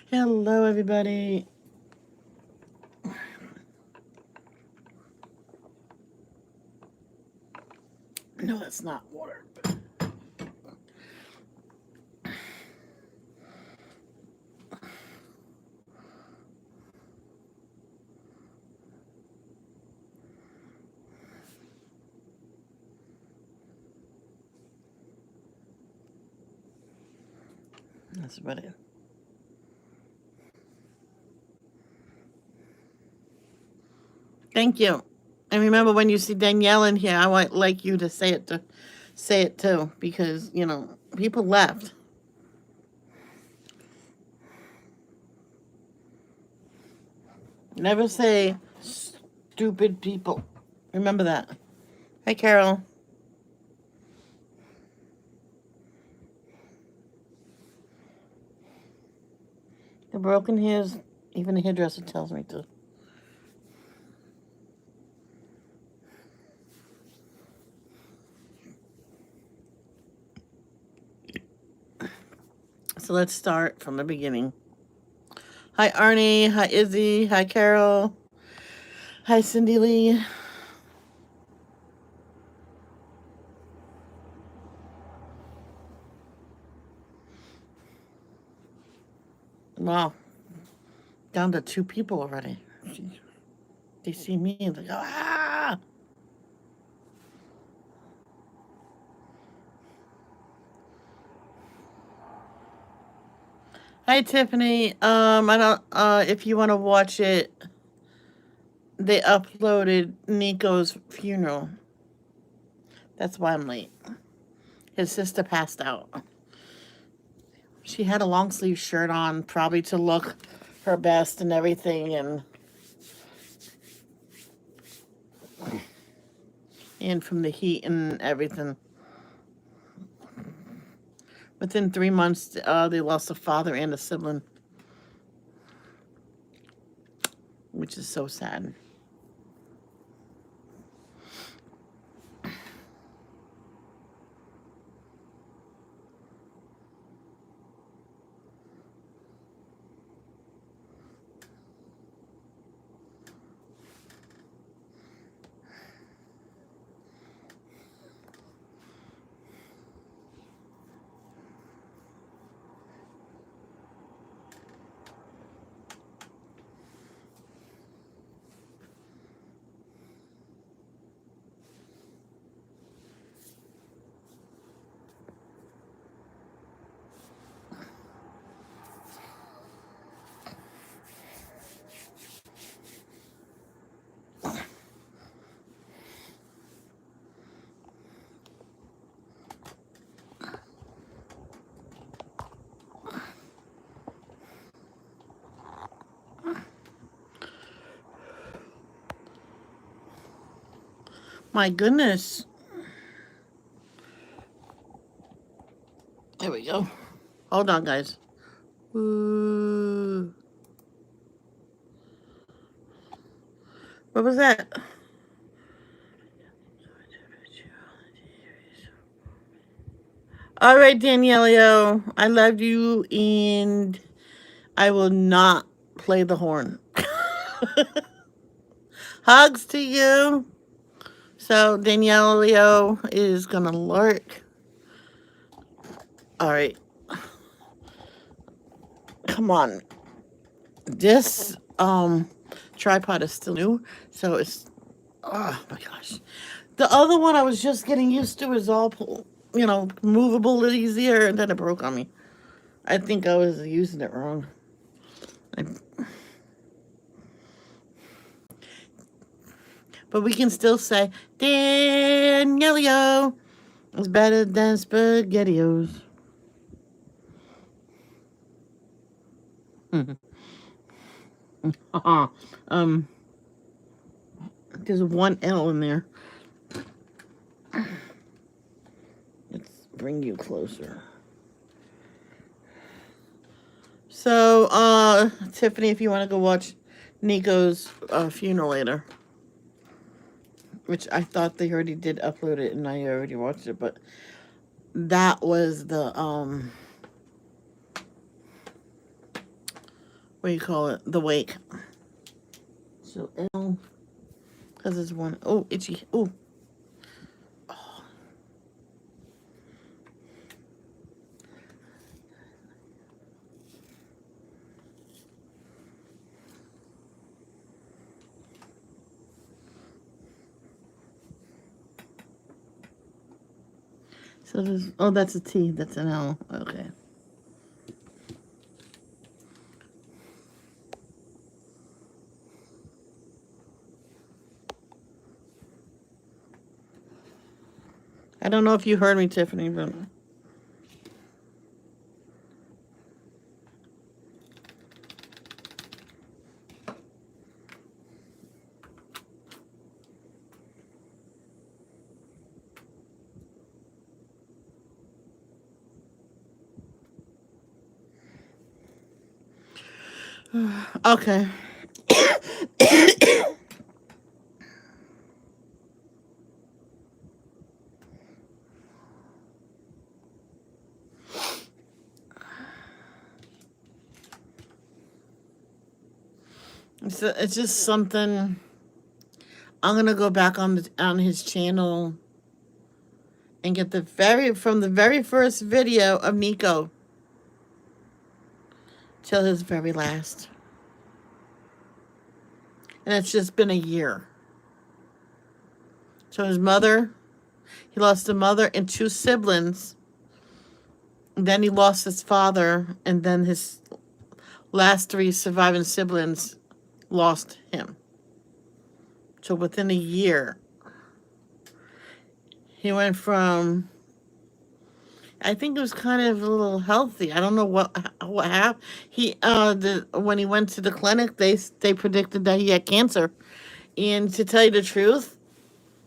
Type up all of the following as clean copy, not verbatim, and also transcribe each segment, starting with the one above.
Hello, everybody. No, that's not water. That's about it. Thank you. And remember, when you see Danielle in here, I would like you to say it too, because people left. Never say stupid people. Remember that. Hi, Carol. The broken hairs, even the hairdresser tells me to. So let's start from the beginning. Hi, Arnie. Hi, Izzy. Hi, Carol. Hi, Cindy Lee. Wow, down to two people already. They see me and they go, ah! Hi, Tiffany. I don't, if you want to watch it, they uploaded Nico's funeral. That's why I'm late. His sister passed out. She had a long sleeve shirt on, probably to look her best and everything, and from the heat and everything. Within 3 months, they lost a father and a sibling, which is so sad. My goodness. There we go. Hold on, guys. Ooh. What was that? All right, Danielio. I love you, and I will not play the horn. Hugs to you. So, Danielio is going to lurk. All right. Come on. This tripod is still new, so it's, oh my gosh. The other one I was just getting used to is all movable easier, and then it broke on me. I think I was using it wrong. I, but we can still say Danielio is better than SpaghettiOs. um, there's one L in there. Let's bring you closer. So, Tiffany, if you want to go watch Nico's funeral later, which I thought they already did upload it and I already watched it, but that was the what do you call it? The wake. So L, because it's one. Oh, itchy. Oh. So there's, oh, that's a T. That's an L. Okay. I don't know if you heard me, Tiffany, but okay. It's just something. I'm gonna go back on his channel and get the very first video of Nico till his very last, and it's just been a year. So his mother, he lost a mother and two siblings. Then he lost his father, and then his last three surviving siblings lost him. So within a year, he went from, I think it was kind of a little healthy. I don't know what happened. When he went to the clinic, they predicted that he had cancer. And to tell you the truth,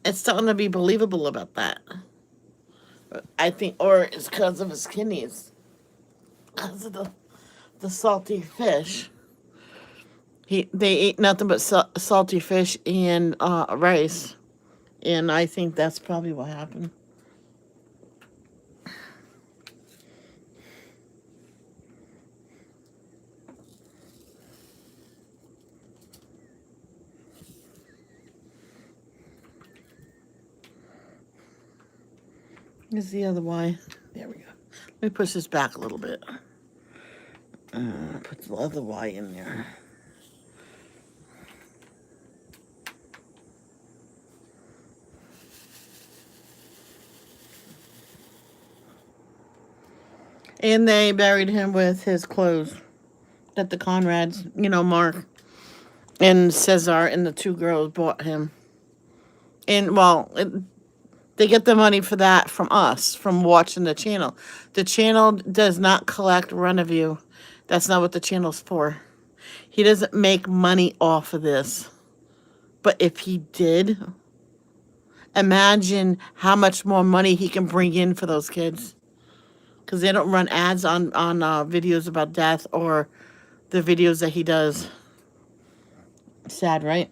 it's starting to be believable about that. I think, or it's because of his kidneys, because of the salty fish. They ate nothing but salty fish and rice, and I think that's probably what happened. Here's the other Y. There we go. Let me push this back a little bit. Put the other Y in there. And they buried him with his clothes that the Conrads, Mark and Cesar and the two girls bought him. And, well, they get the money for that from us, from watching the channel. The channel does not collect revenue. That's not what the channel's for. He doesn't make money off of this. But if he did, imagine how much more money he can bring in for those kids. Because they don't run ads on videos about death or the videos that he does. Sad, right?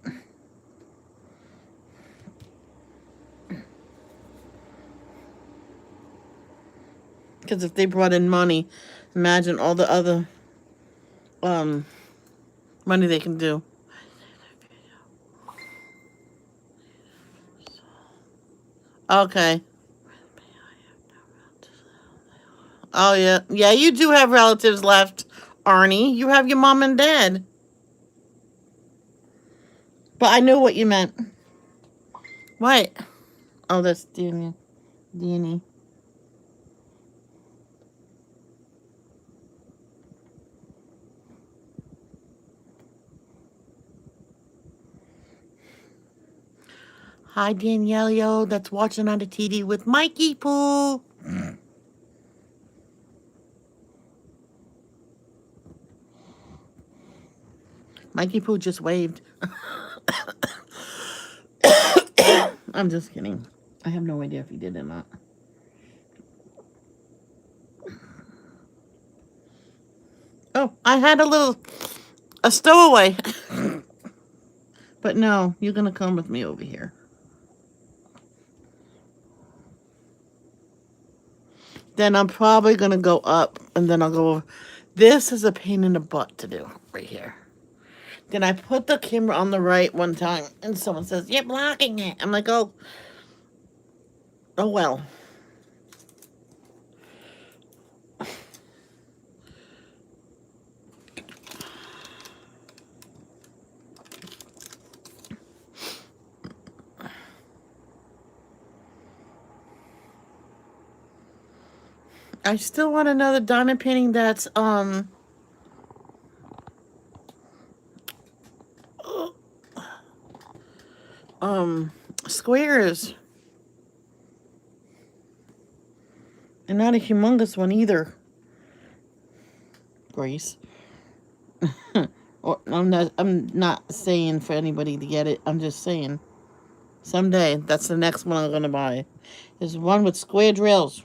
Because if they brought in money, imagine all the other money they can do. Okay. Oh, yeah. Yeah, you do have relatives left, Arnie. You have your mom and dad. But I knew what you meant. What? Oh, that's Danny. Danny. Hi, Danielle, that's watching on the TV with Mikey Poo. Mikey Poo just waved. I'm just kidding. I have no idea if he did or not. Oh, I had a stowaway. But no, you're going to come with me over here. Then I'm probably going to go up, and then I'll go This is a pain in the butt to do right here. Then I put the camera on the right one time, and someone says, "You're blocking it." I'm like, oh well. I still want another diamond painting that's squares. And not a humongous one either. Grace. Or I'm not saying for anybody to get it. I'm just saying someday that's the next one I'm gonna buy. Is one with square drills.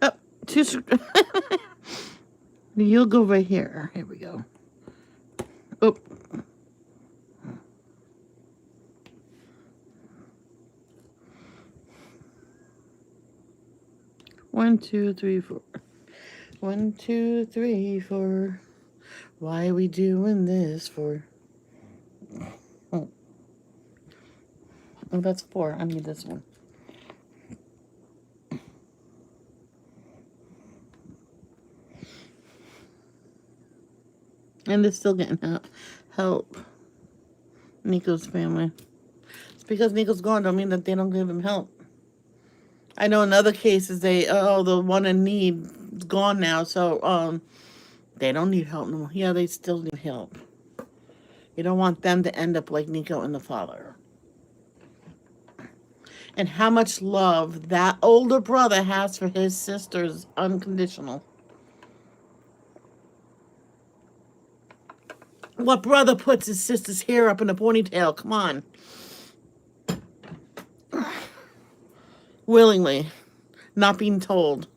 Oh, two. You'll go right here. Here we go. Oh. One, two, three, four. 1, 2, 3, 4. Why are we doing this for? Oh, that's 4. I need this one. And they're still getting help. Nico's family. It's because Nico's gone, don't mean that they don't give him help. I know in other cases the one in need is gone now, so they don't need help no more. Yeah, they still need help. You don't want them to end up like Nico and the father. And how much love that older brother has for his sisters, unconditional. What brother puts his sister's hair up in a ponytail? Come on. Willingly. Not being told.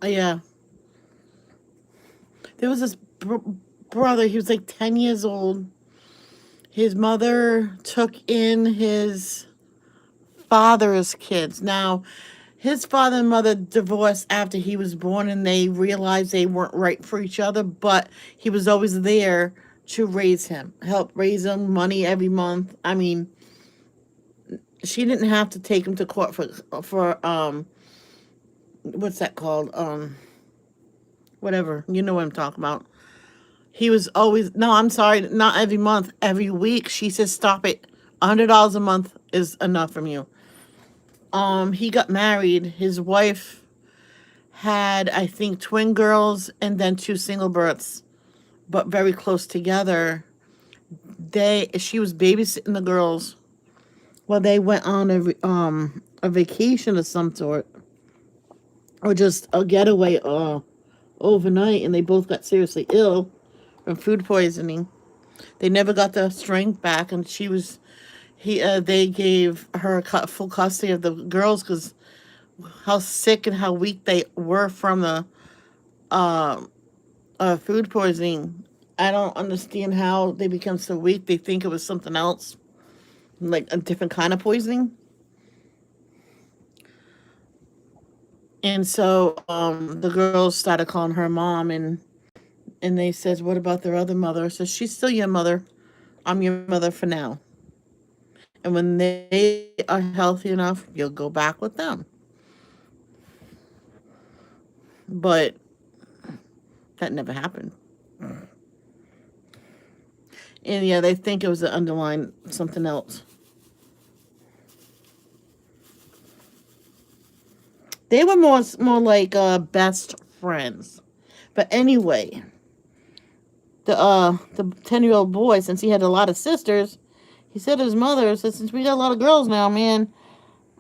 Yeah. There was this brother, he was like 10 years old. His mother took in his father's kids. Now, his father and mother divorced after he was born, and they realized they weren't right for each other, but he was always there to raise him, help raise him, money every month. I mean, she didn't have to take him to court for what's that called? Whatever. You know what I'm talking about. He was always, no, I'm sorry, not every month, every week. She says, stop it. $100 a month is enough from you. He got married. His wife had, I think, twin girls and then 2 single births, but very close together. She was babysitting the girls while they went on a vacation of some sort, or just a getaway overnight, and they both got seriously ill from food poisoning. They never got the strength back, and they gave her full custody of the girls because how sick and how weak they were from the food poisoning. I don't understand how they become so weak. They think it was something else, like a different kind of poisoning. And so the girls started calling her mom, and they says, "What about their other mother?" So she's still your mother. I'm your mother for now. And when they are healthy enough, you'll go back with them. But that never happened. And yeah, they think it was the underlying something else. They were more like best friends. But anyway, the 10-year-old boy, since he had a lot of sisters, he said to his mother, said, since we got a lot of girls now, man,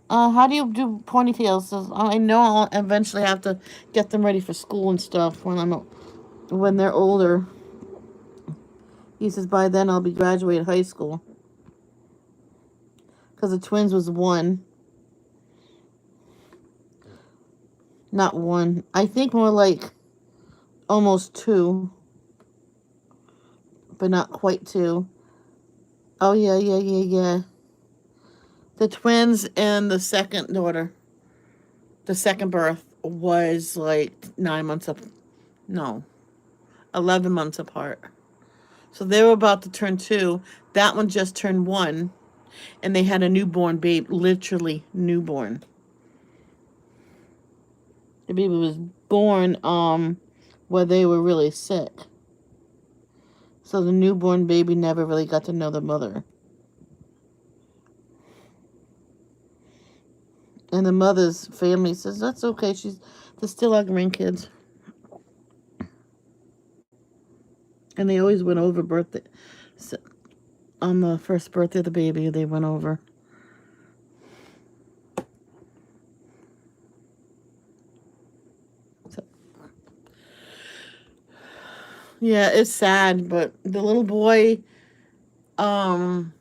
how do you do ponytails? Says, I know I'll eventually have to get them ready for school and stuff when they're older. He says, by then I'll be graduating high school. Because the twins was one. Not one. I think more like almost two. But not quite two. Oh, yeah. The twins and the second daughter, the second birth, was like 9 months up. No, 11 months apart. So they were about to turn 2. That one just turned 1. And they had a newborn babe, literally newborn. The baby was born where they were really sick. So the newborn baby never really got to know the mother. And the mother's family says, that's okay, they're still our grandkids. And they always went over birthday. So on the first birthday of the baby, they went over. So, yeah, it's sad, but the little boy learned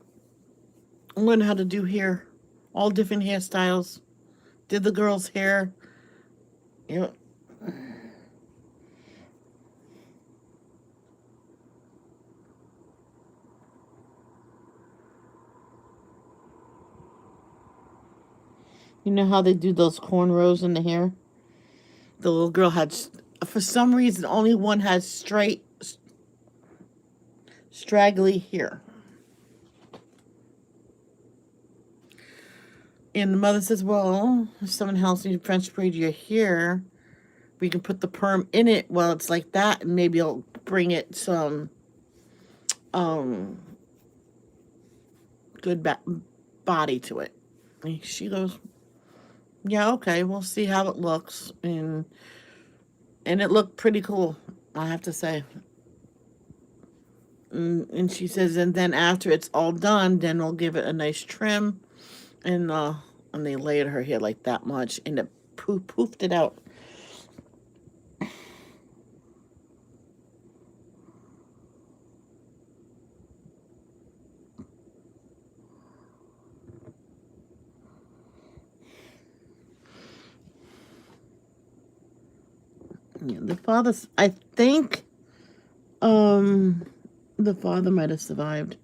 how to do hair. All different hairstyles. Did the girl's hair. You know, you know how they do those cornrows in the hair? The little girl had, for some reason, only one had straight, straggly hair. And the mother says, well, if someone else needs French braid your hair, we can put the perm in it while it's like that, and maybe it'll bring it some good body to it. And she goes, yeah, okay, we'll see how it looks. And it looked pretty cool, I have to say. And she says, and then after it's all done, then we'll give it a nice trim. And they laid her hair like that much, and it poofed it out. Yeah, the father, I think, the father might have survived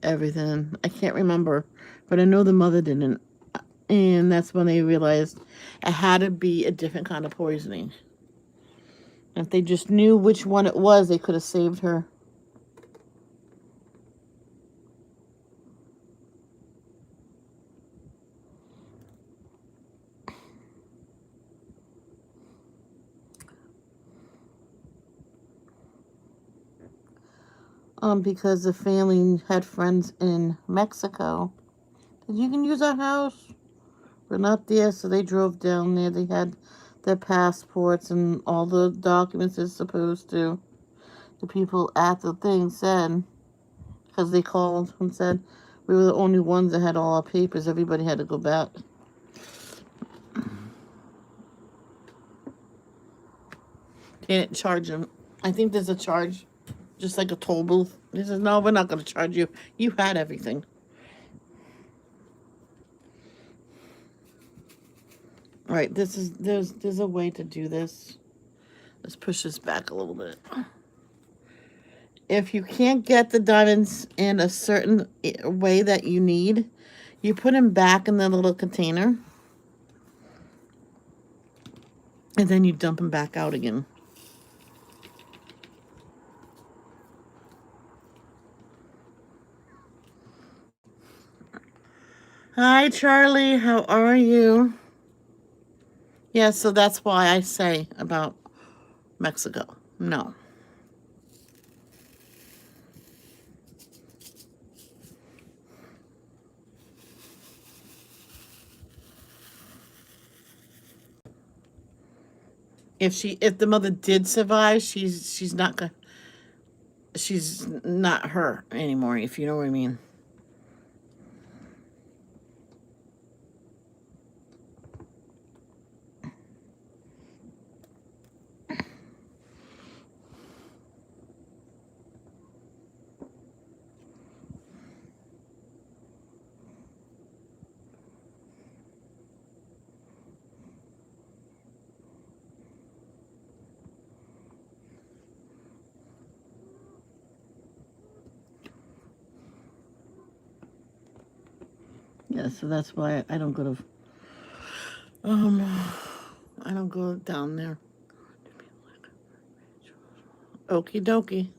everything. I can't remember, but I know the mother didn't. And that's when they realized it had to be a different kind of poisoning. If they just knew which one it was, they could have saved her. Because the family had friends in Mexico. You can use our house. We're not there, so they drove down there. They had their passports and all the documents they're supposed to. The people at the thing said, because they called and said we were the only ones that had all our papers. Everybody had to go back. They didn't charge them. I think there's a charge, just like a toll booth. He says, no, we're not going to charge you. You had everything. All right, there's a way to do this. Let's push this back a little bit. If you can't get the diamonds in a certain way that you need, you put them back in the little container. And then you dump them back out again. Hi, Charlie. How are you? Yeah, so that's why I say about Mexico. No. If the mother did survive, she's not her anymore, if you know what I mean. Yeah, so that's why I don't go to I don't go down there. Okie dokie.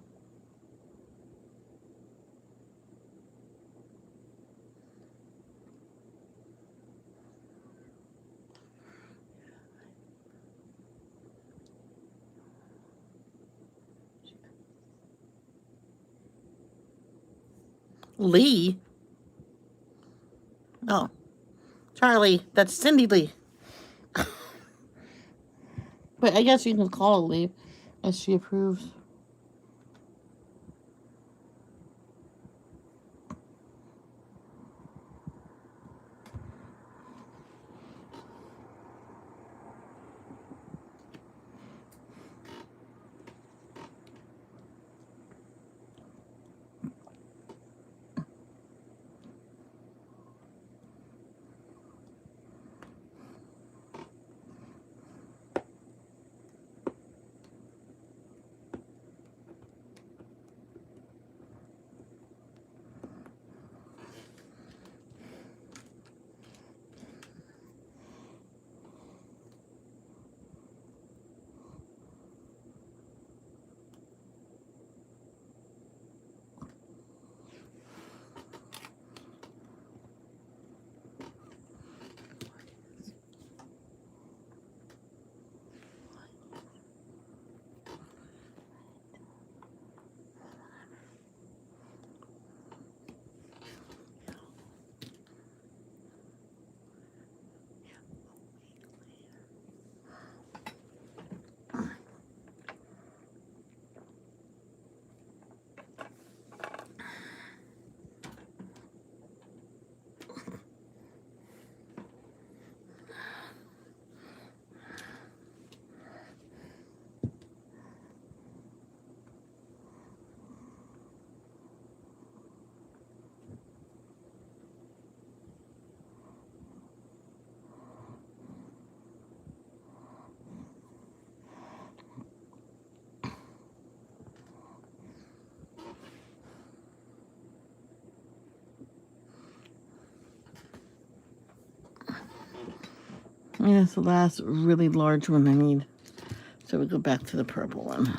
Lee? Oh, Charlie. That's Cindy Lee. But I guess you can call her Lee as she approves. And that's the last really large one I need. So we go back to the purple one.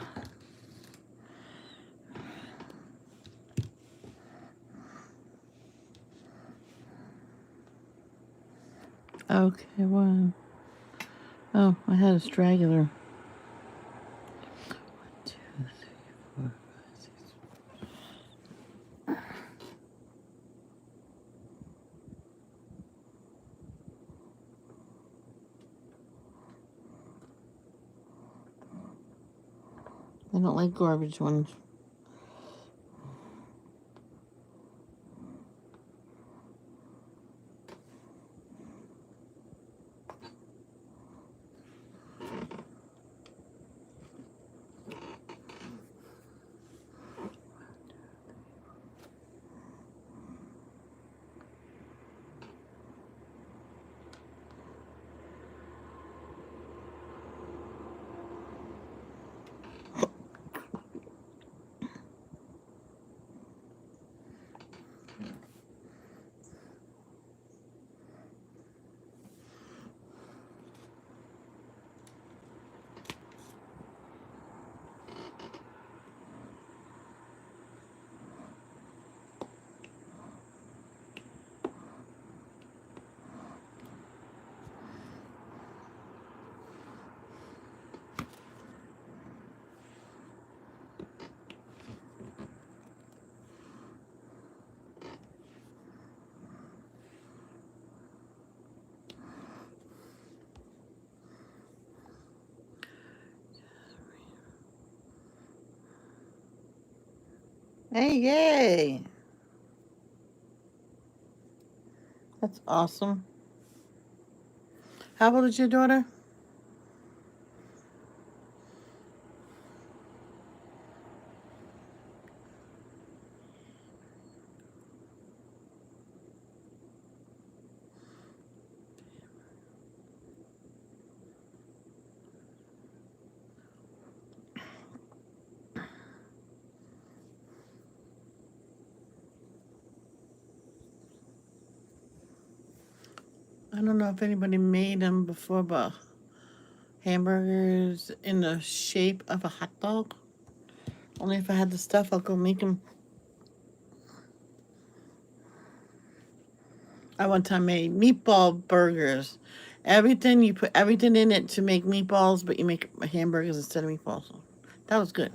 Okay, one. Oh, I had a straggler. 1, 2, 3, 4, 5, 6. I don't like garbage ones. Hey, yay! That's awesome. How old is your daughter? I don't know if anybody made them before, but hamburgers in the shape of a hot dog. Only if I had the stuff, I'll go make them. I one time made meatball burgers. Everything, you put everything in it to make meatballs, but you make hamburgers instead of meatballs. That was good.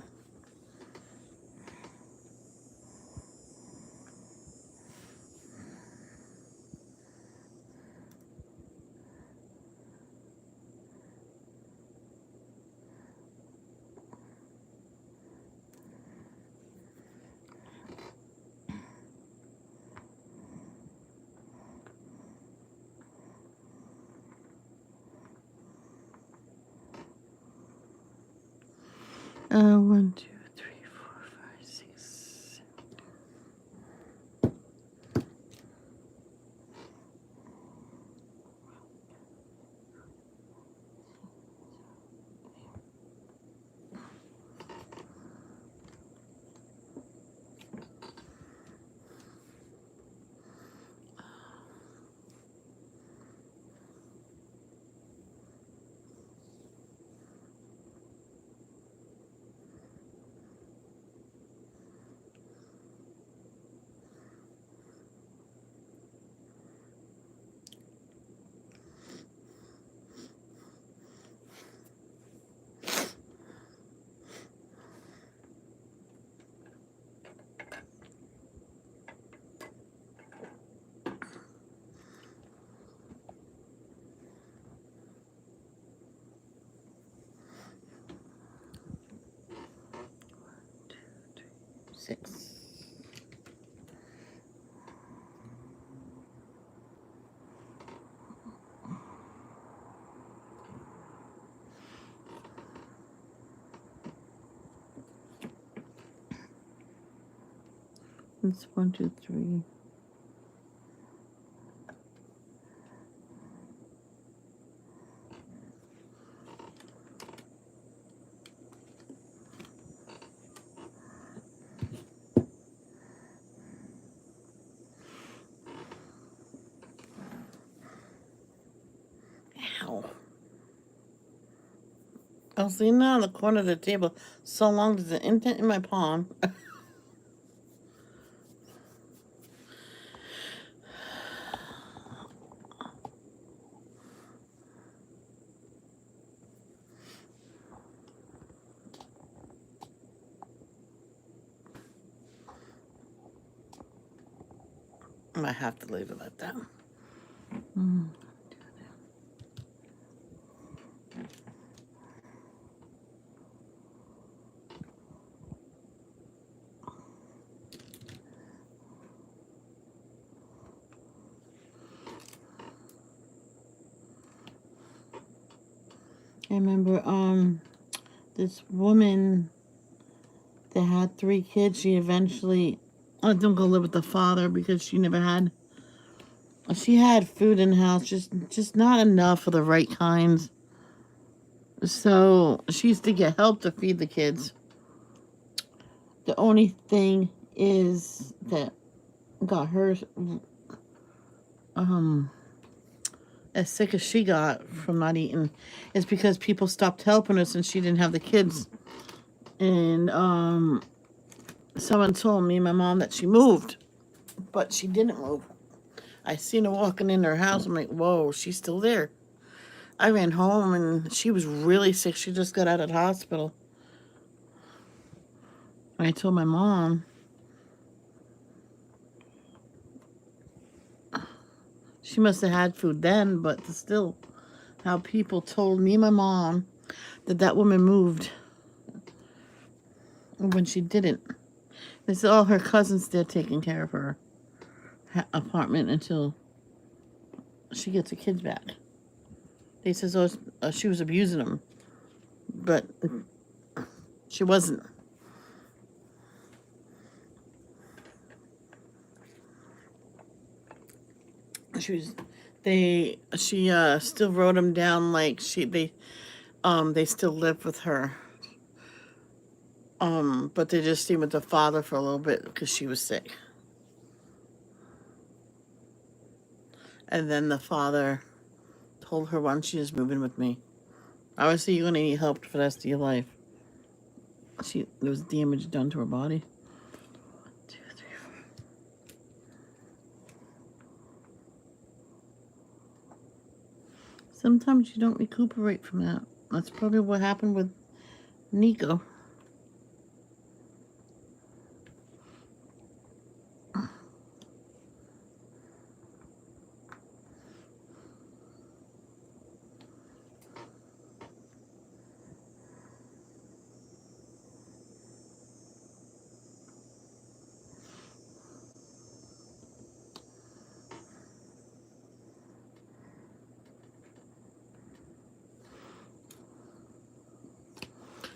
1, 2, 3, 4, 5, 6. It's 1, 2, 3. Ow. I was leaning on the corner of the table so long there's an indent in my palm. I might have to leave it like that. I remember this woman that had 3 kids. She eventually didn't go live with the father because she never had. She had food in the house, just not enough for the right kinds. So she used to get help to feed the kids. The only thing is that got her as sick as she got from not eating is because people stopped helping us and she didn't have the kids. And someone told me, my mom, that she moved, but she didn't move. I seen her walking in her house. I'm like, whoa, she's still there. I ran home and she was really sick. She just got out of the hospital. I told my mom. She must have had food then, but still, how people told me, my mom, that woman moved when she didn't. They said, oh, her cousin's there taking care of her apartment until she gets her kids back. They says, oh, she was abusing them, but she wasn't. She was. She still wrote them down like they still lived with her. But they just stayed with the father for a little bit because she was sick. And then the father told her, why don't you just move in with me? Obviously, you're going to need help for the rest of your life. There was damage done to her body. 1, 2, 3, 4. Sometimes you don't recuperate from that. That's probably what happened with Nico.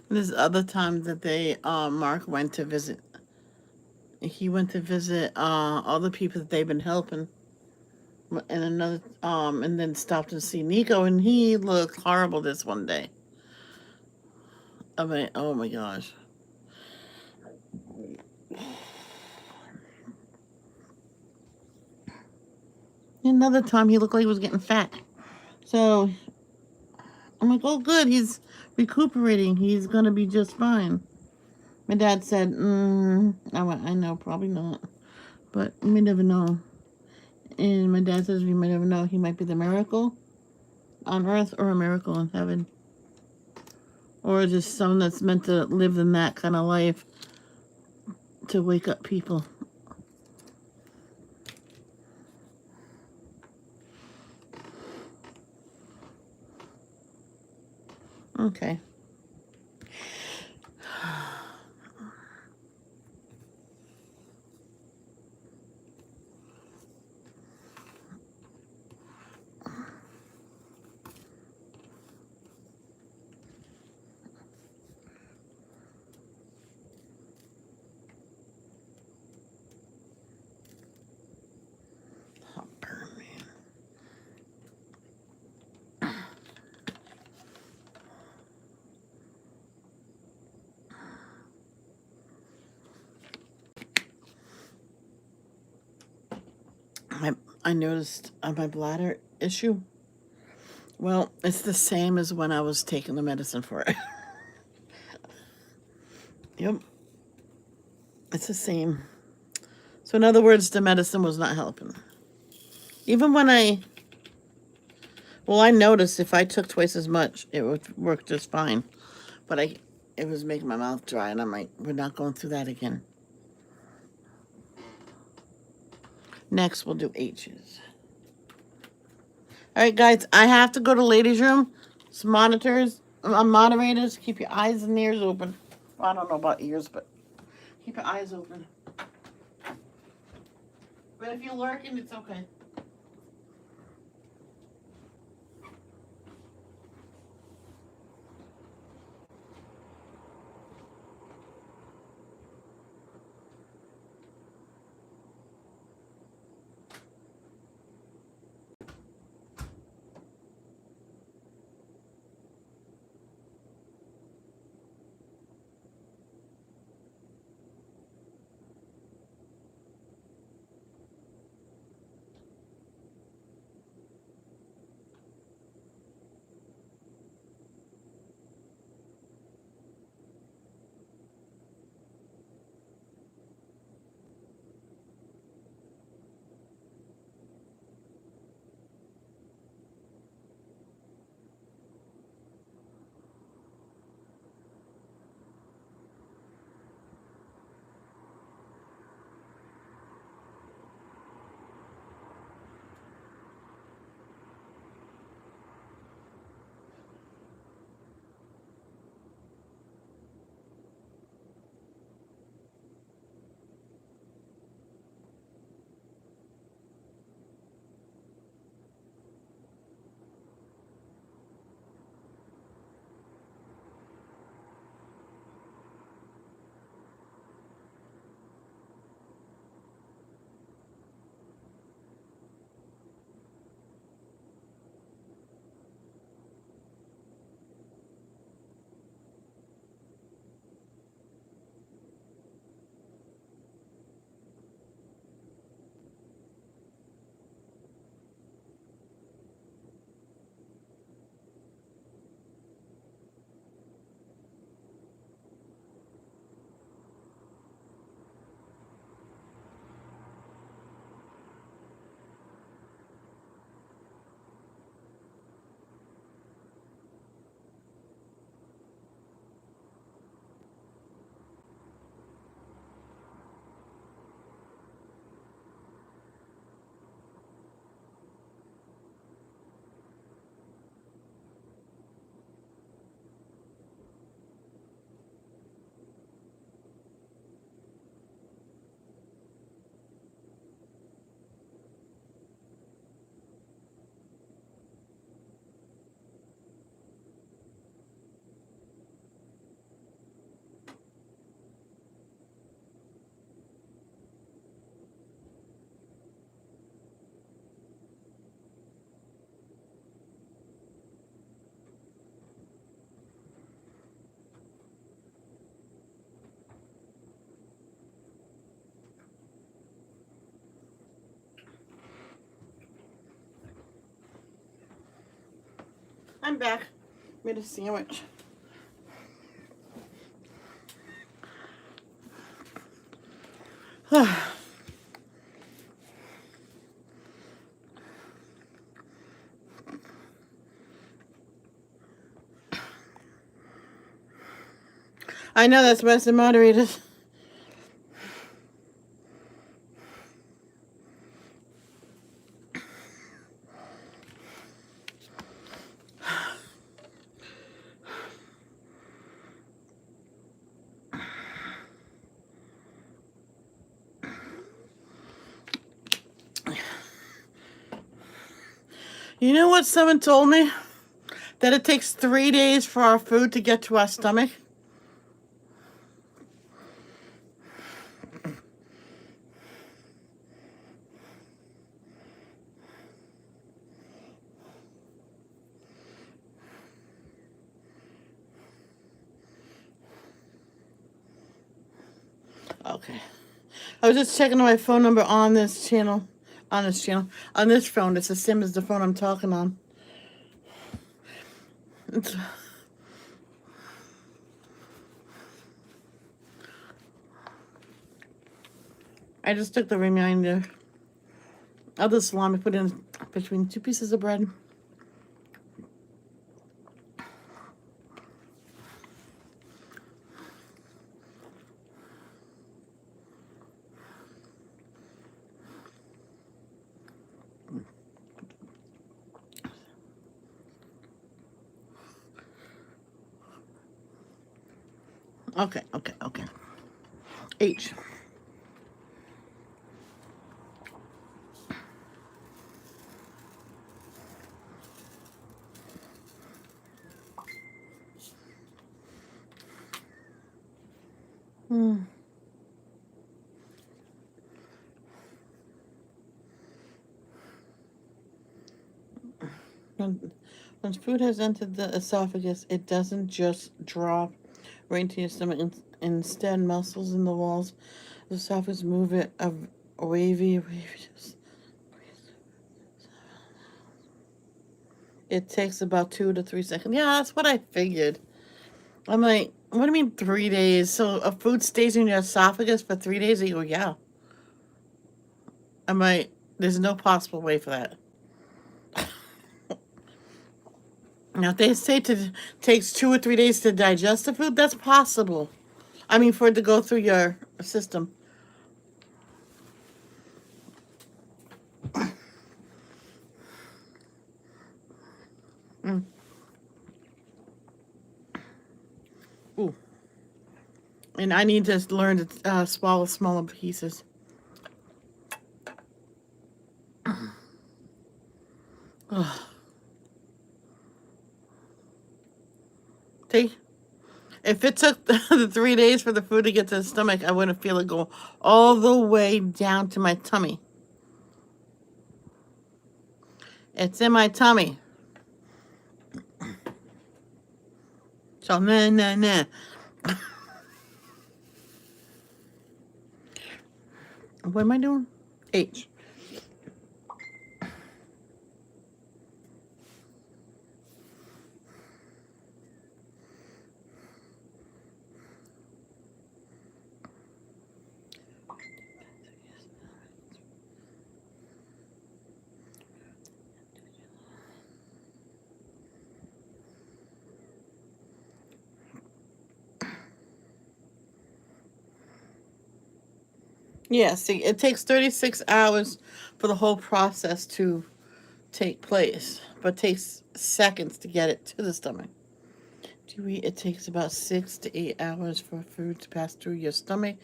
There's other times that Mark went to visit. He went to visit all the people that they've been helping, and then stopped to see Nico, and he looked horrible this one day. I mean, oh my gosh. Another time he looked like he was getting fat. So I'm like, oh, good, he's recuperating. He's gonna be just fine. My dad said, I know, probably not, but we never know. And my dad says we might never know. He might be the miracle on earth or a miracle in heaven, or just someone that's meant to live in that kind of life to wake up people. Okay. I noticed my bladder issue. Well, it's the same as when I was taking the medicine for it. Yep. It's the same. So, in other words, the medicine was not helping. Even when I noticed if I took twice as much, it would work just fine. But it was making my mouth dry, and I'm like, we're not going through that again. Next, we'll do H's. All right, guys, I have to go to ladies' room. It's moderators. Keep your eyes and ears open. Well, I don't know about ears, but keep your eyes open. But if you're lurking, it's okay. I'm back. Made a sandwich. I know that's best of moderators. You know what someone told me? That it takes 3 days for our food to get to our stomach. Okay. I was just checking my phone number on this channel. On this phone. It's the same as the phone I'm talking on. I just took the reminder of the salami, put in between 2 pieces of bread. Okay. H. When food has entered the esophagus, it doesn't just drop right into your stomach. Instead, muscles in the walls of the esophagus move it wavy. It takes about 2 to 3 seconds. Yeah, that's what I figured. I'm like, what do you mean 3 days? So a food stays in your esophagus for 3 days? They go, yeah. I'm like, there's no possible way for that. Now, if they say it takes 2 or 3 days to digest the food, that's possible. I mean, for it to go through your system. Ooh. And I need to learn to swallow smaller pieces. See? If it took the 3 days for the food to get to the stomach, I wouldn't feel it go all the way down to my tummy. It's in my tummy. So, nah. What am I doing? H. Yeah, see, it takes 36 hours for the whole process to take place, but takes seconds to get it to the stomach. To eat, it takes about 6 to 8 hours for food to pass through your stomach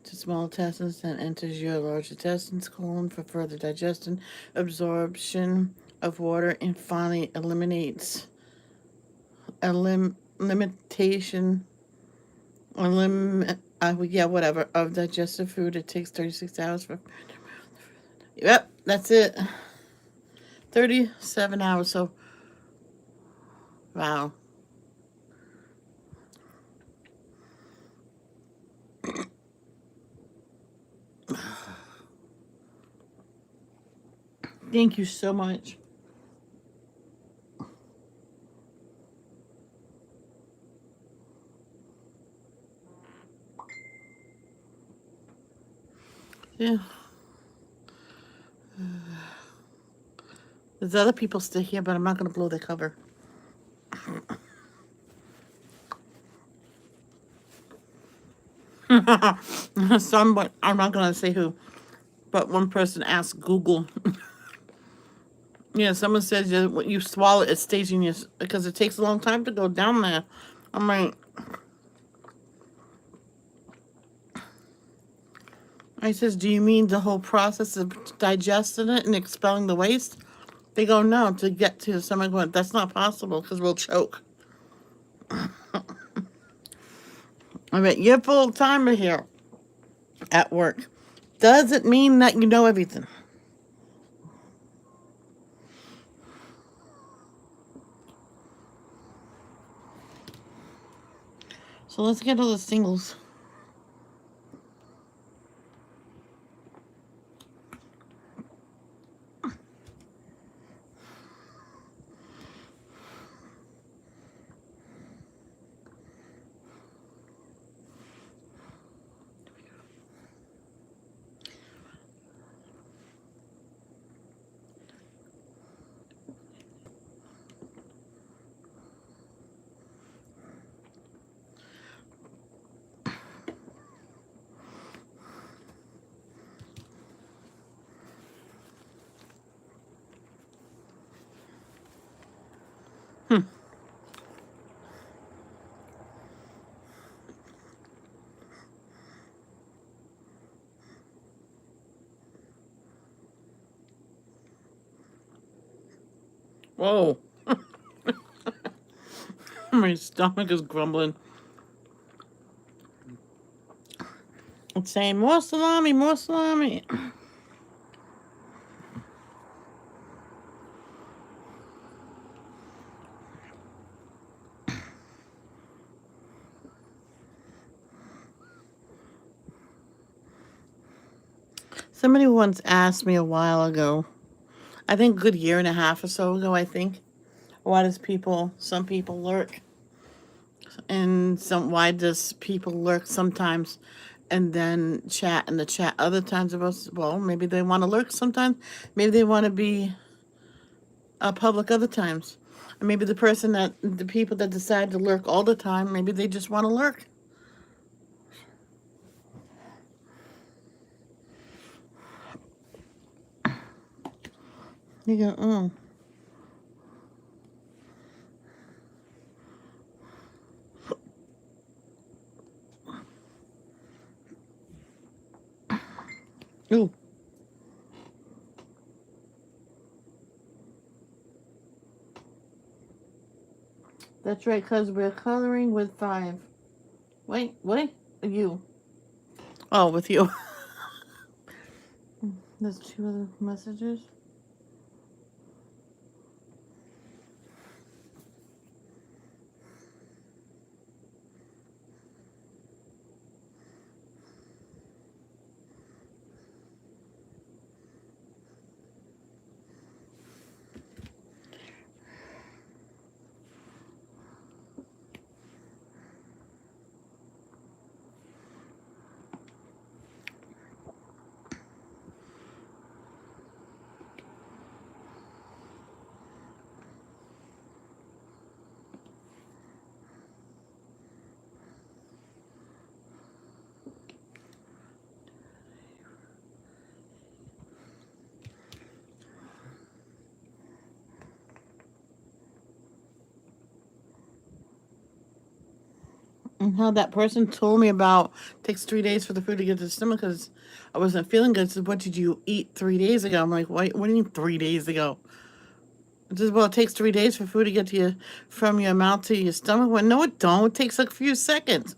to small intestines and enters your large intestines, colon for further digestion, absorption of water, and finally eliminates limitation whatever of digestive food. It takes 36 hours for. Yep, that's it. 37 hours. So, wow. Thank you so much. Yeah. There's other people still here, but I'm not going to blow their cover. Someone, I'm not going to say who, but one person asked Google. Yeah, someone says that when you swallow it stays in your, because it takes a long time to go down there. I'm like, I says, do you mean the whole process of digesting it and expelling the waste? They go, no, to get to the stomach. Going, that's not possible because we'll choke. I mean, you're full timer here at work. Doesn't mean that you know everything. So let's get to the singles. Whoa. My stomach is grumbling. It's saying, more salami, more salami. Somebody once asked me a while ago, I think a good year and a half or so ago, I think, why does some people lurk? And why does people lurk sometimes and then chat in the chat other times? Well, maybe they want to lurk sometimes. Maybe they want to be public other times. Or maybe the people that decide to lurk all the time, maybe they just want to lurk. You go, oh. Ooh. That's right, because we're coloring with 5. Wait, what? You. Oh, with you. There's 2 other messages. And how that person told me about takes 3 days for the food to get to the stomach because I wasn't feeling good. Said, what did you eat 3 days ago? I'm like, what do you mean 3 days ago? It says, well, it takes 3 days for food to get to you from your mouth to your stomach. Well, no, it don't. It takes a few seconds.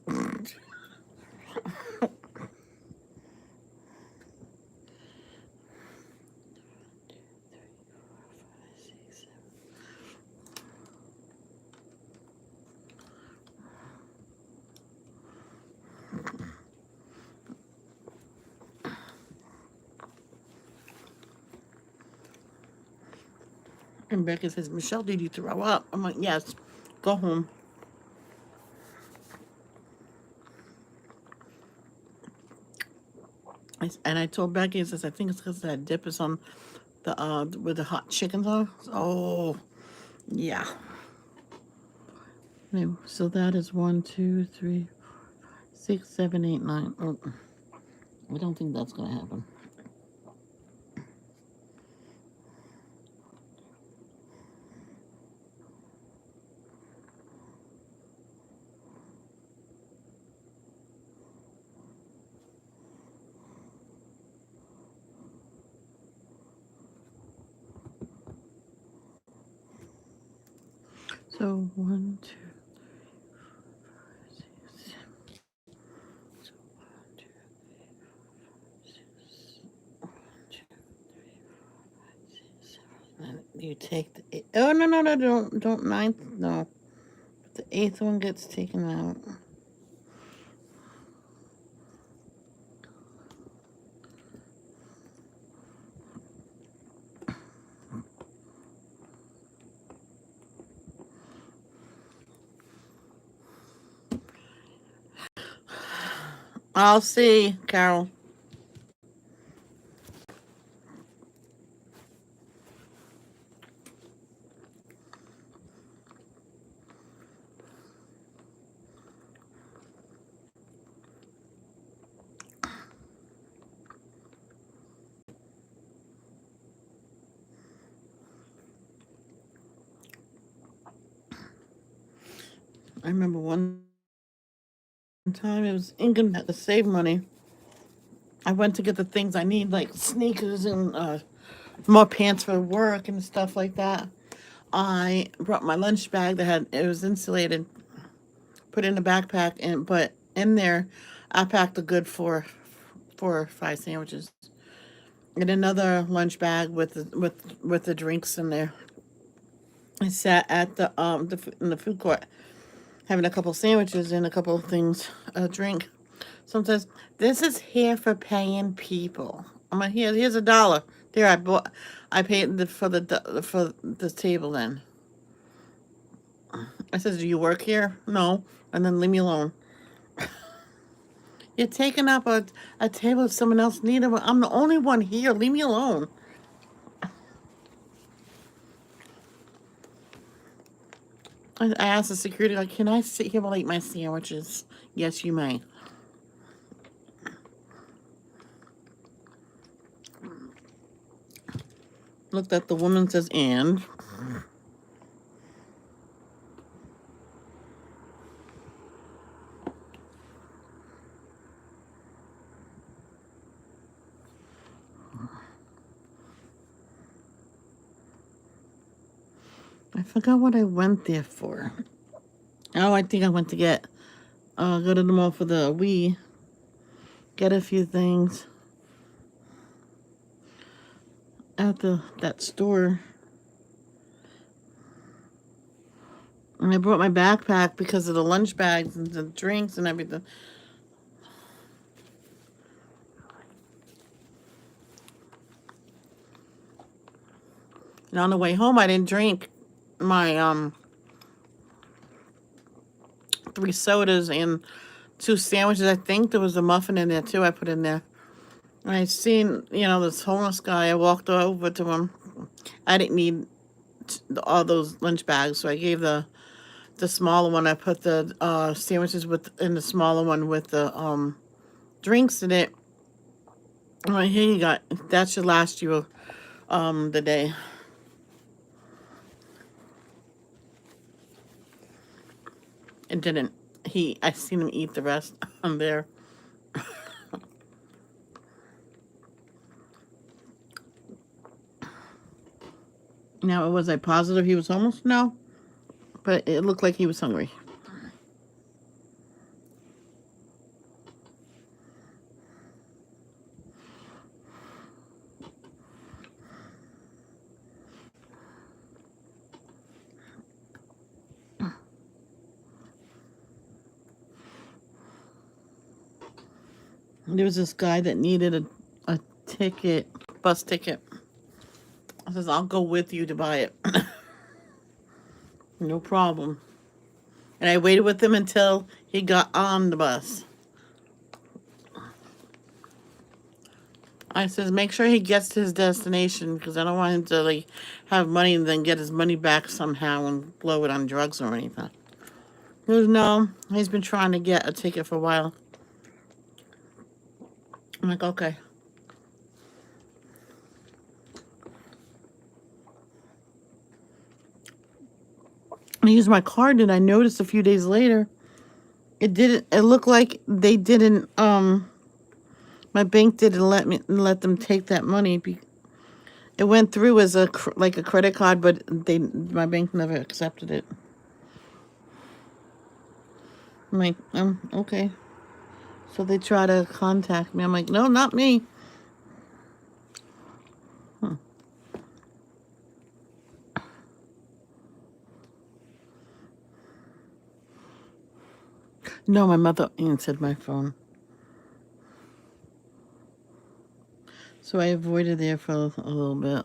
And Becca says, Michelle, did you throw up? I'm like, yes. Go home. And I told Becky, I says, I think it's because that dip is on the with the hot chickens on. Oh, yeah. Okay, so that is 1, 2, 3, 6, 7, 8, 9. Oh, I don't think that's gonna happen. So 1, 2, 6. So 1, 2, 6. 1, 2, 6, 7. And you take the eight. Oh no, don't ninth, no. The eighth one gets taken out. I'll see, Carol. I remember one time it was income had to save money. I went to get the things I need, like sneakers and more pants for work and stuff like that. I brought my lunch bag that had it was insulated, put in a backpack, and but in there, I packed a good 4 or 5 sandwiches and another lunch bag with the drinks in there. I sat at in the food court having a couple sandwiches and a couple of things, a drink. Sometimes this is here for paying people. I'm like, here's $1. There, I paid for the table. Then I says, do you work here? No, and then leave me alone. You're taking up a table if someone else needed it. I'm the only one here. Leave me alone. I asked the security, like, can I sit here while I eat my sandwiches? Yes, you may. Looked at the woman, says, and. I forgot what I went there for. Oh, I think I went to go to the mall for the Wii, get a few things at that store. And I brought my backpack because of the lunch bags and the drinks and everything. And on the way home, I didn't drink my 3 sodas and 2 sandwiches. I think there was a muffin in there too. I put in there. And I seen this homeless guy. I walked over to him. I didn't need all those lunch bags, so I gave the smaller one. I put the sandwiches in the smaller one with the drinks in it. All right, here you got. That should last you the day. It didn't. I seen him eat the rest on there. Now, was I positive he was homeless? No, but it looked like he was hungry. There was this guy that needed a ticket, bus ticket. I says, I'll go with you to buy it. No problem. And I waited with him until he got on the bus. I says, make sure he gets to his destination because I don't want him to like have money and then get his money back somehow and blow it on drugs or anything. He goes, no, he's been trying to get a ticket for a while. I'm like, okay. I used my card and I noticed a few days later it looked like they didn't my bank didn't let them take that money. It went through as like a credit card, but my bank never accepted it. I'm like, okay. So they try to contact me. I'm like, no, not me. No, my mother answered my phone. So I avoided there for a little bit.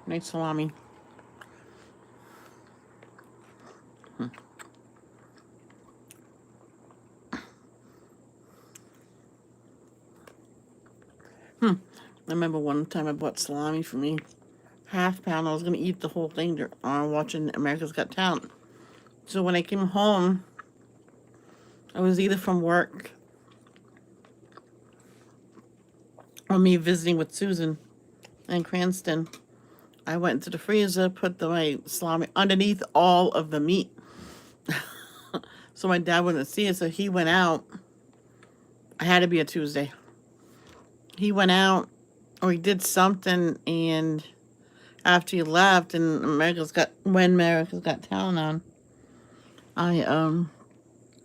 Nice salami. I remember one time I bought salami for me, half pound. I was gonna eat the whole thing watching America's Got Talent. So when I came home, I was either from work or me visiting with Susan in Cranston. I went into the freezer, put my salami underneath all of the meat. So my dad wouldn't see it, so he went out. I had to be a Tuesday. He went out, or he did something, and after he left, and when America's Got Talent on, I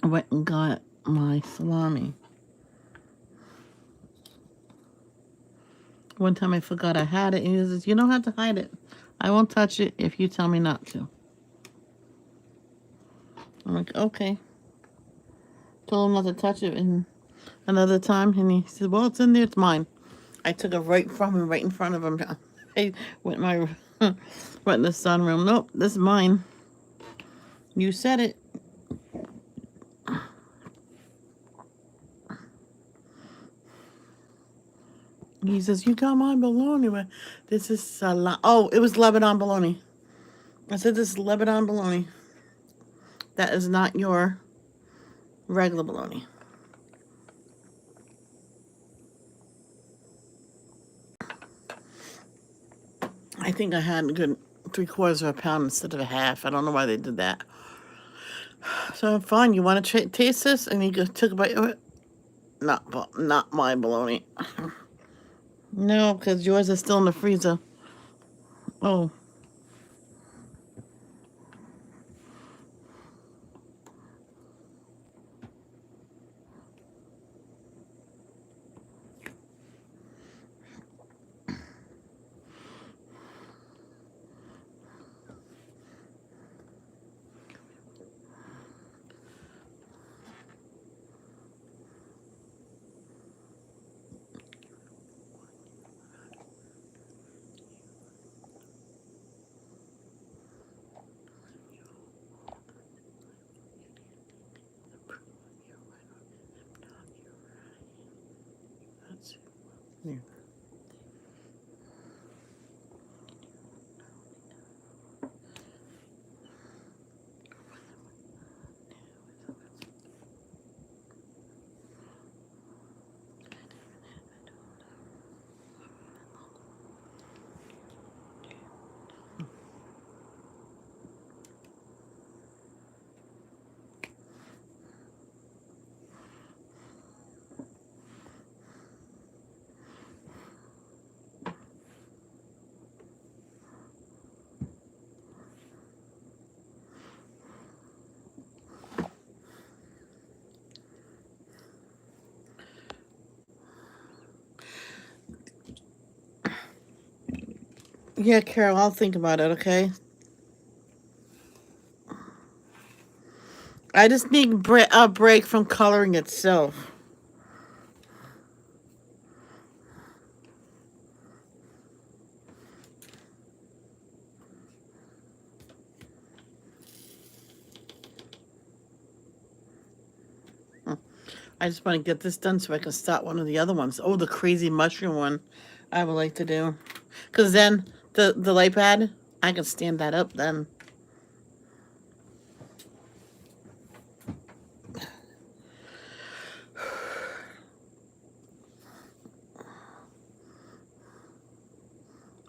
went and got my salami. One time I forgot I had it, and he says, "You don't have to hide it. I won't touch it if you tell me not to." I'm like, okay. Told him not to touch it, and another time, and he said, "Well, it's in there. It's mine." I took it right from him, right in front of him. I went went in the sunroom. Nope, this is mine. You said it. He says, "You got my bologna." This is salami. Oh, it was Lebanon bologna. I said, "This is Lebanon bologna. That is not your regular bologna." I think I had a good 3/4 of a pound instead of a half. I don't know why they did that. So fine. You want to taste this? And he took a bite of it. Not my bologna. No, because yours is still in the freezer. Oh. Yeah. Yeah, Carol, I'll think about it, okay? I just need a break from coloring itself. I just want to get this done so I can start one of the other ones. Oh, the crazy mushroom one I would like to do. Because then the light pad, I can stand that up then.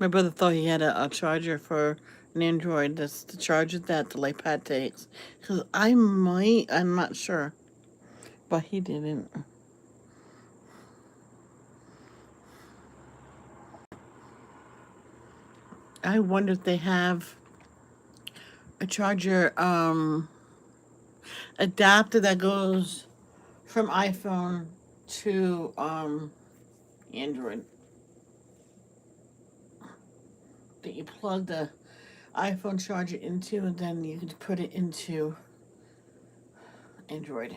My brother thought he had a charger for an Android. That's the charger that the light pad takes. Because I'm not sure. But he didn't. I wonder if they have a charger adapter that goes from iPhone to Android. That you plug the iPhone charger into, and then you can put it into Android.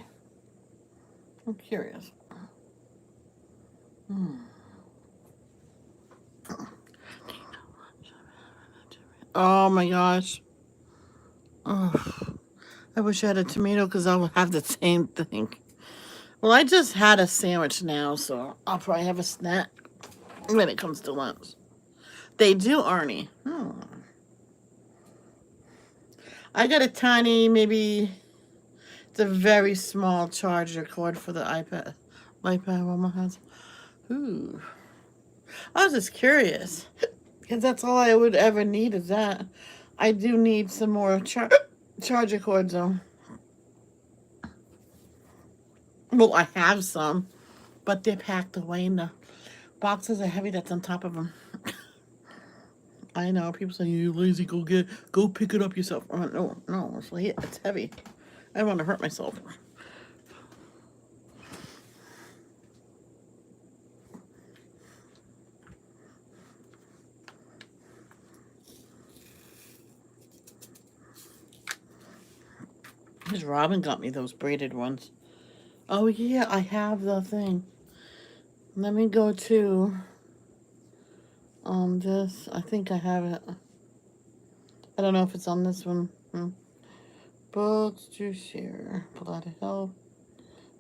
I'm curious. Oh my gosh. Oh, I wish I had a tomato because I would have the same thing. Well, I just had a sandwich now, so I'll probably have a snack when it comes to lunch. They do, Arnie. I got a tiny, maybe it's a very small charger cord for the iPad. Mama has. Ooh. I was just curious. Because that's all I would ever need is that. I do need some more charger cords, though. Well, I have some, but they're packed away, and the boxes are heavy that's on top of them. I know, people say, you lazy, go pick it up yourself. No, it's heavy. I don't want to hurt myself. Because Robin got me those braided ones. Oh, yeah, I have the thing. Let me go to this. I think I have it. I don't know if it's on this one. Books to share. Pull out of health.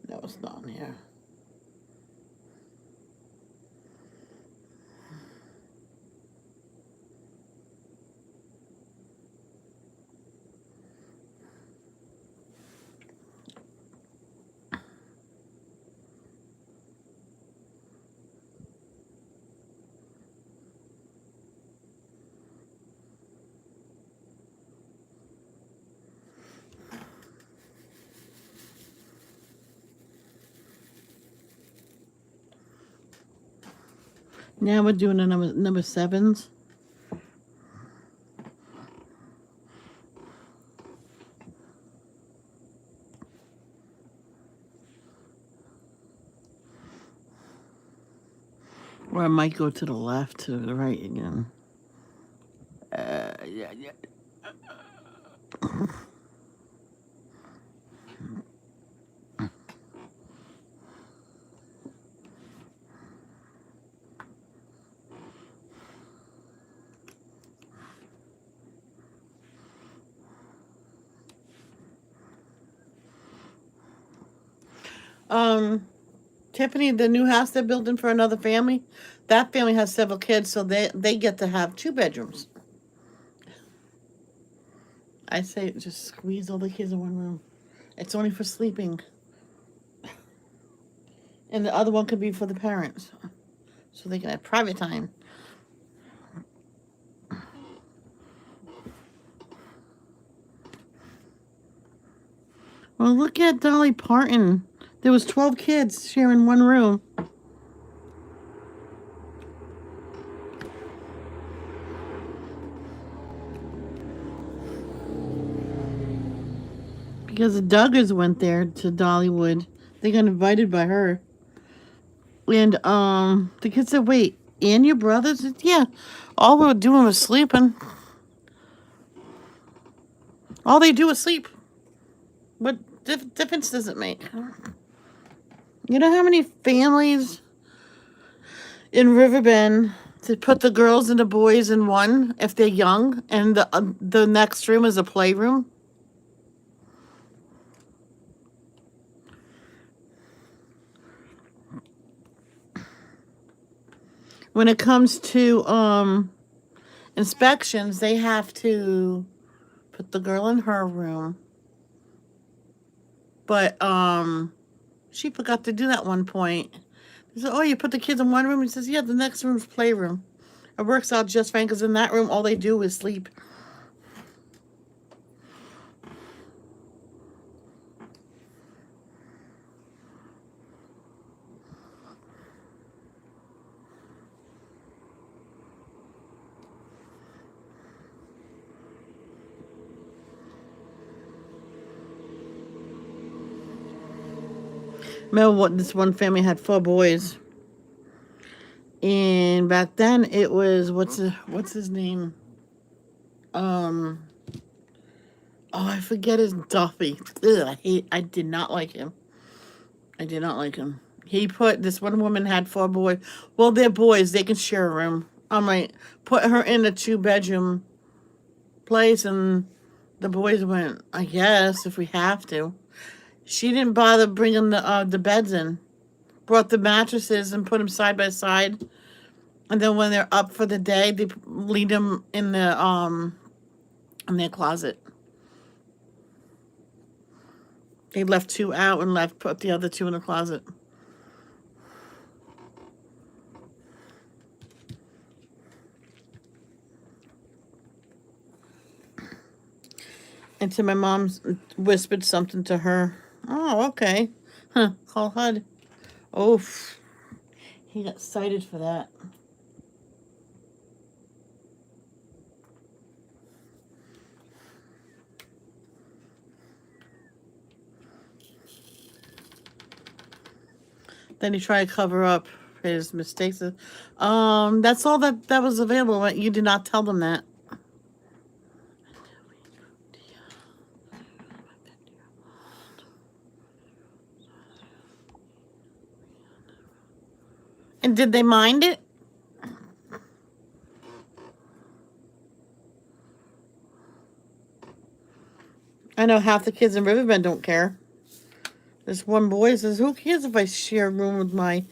No, it's not on here. Now we're doing a number sevens. Or I might go to the left, to the right again. Yeah. Tiffany, the new house they're building for another family, that family has several kids, so they get to have 2 bedrooms. I say just squeeze all the kids in one room. It's only for sleeping. And the other one could be for the parents. So they can have private time. Well, look at Dolly Parton. There was 12 kids sharing one room. Because the Duggars went there to Dollywood. They got invited by her. And the kids said, wait, and your brothers? Yeah. All we were doing was sleeping. All they do is sleep. What difference does it make? You know how many families in Riverbend to put the girls and the boys in one if they're young, and the next room is a playroom? when it comes to inspections, they have to put the girl in her room. But she forgot to do that one point. They said, "Oh, you put the kids in one room." He says, "Yeah, the next room's playroom." It works out just fine because in that room, all they do is sleep. Remember what this one family had 4 boys, and back then it was what's his name? Oh, I forget his Duffy. Ugh, I did not like him. I did not like him. He put this one woman had 4 boys. Well, they're boys. They can share a room. I'm like, put her in a 2-bedroom place, and the boys went, I guess if we have to. She didn't bother bringing the beds in. Brought the mattresses and put them side by side, and then when they're up for the day, they leave them in in their closet. They left 2 out and put the other 2 in the closet. Until my mom whispered something to her. Oh, okay. Huh, call HUD. Oh, he got cited for that. Then he tried to cover up his mistakes. That's all that was available. You did not tell them that. And did they mind it? I know half the kids in Riverbend don't care. This one boy says, "Who cares if I share a room with my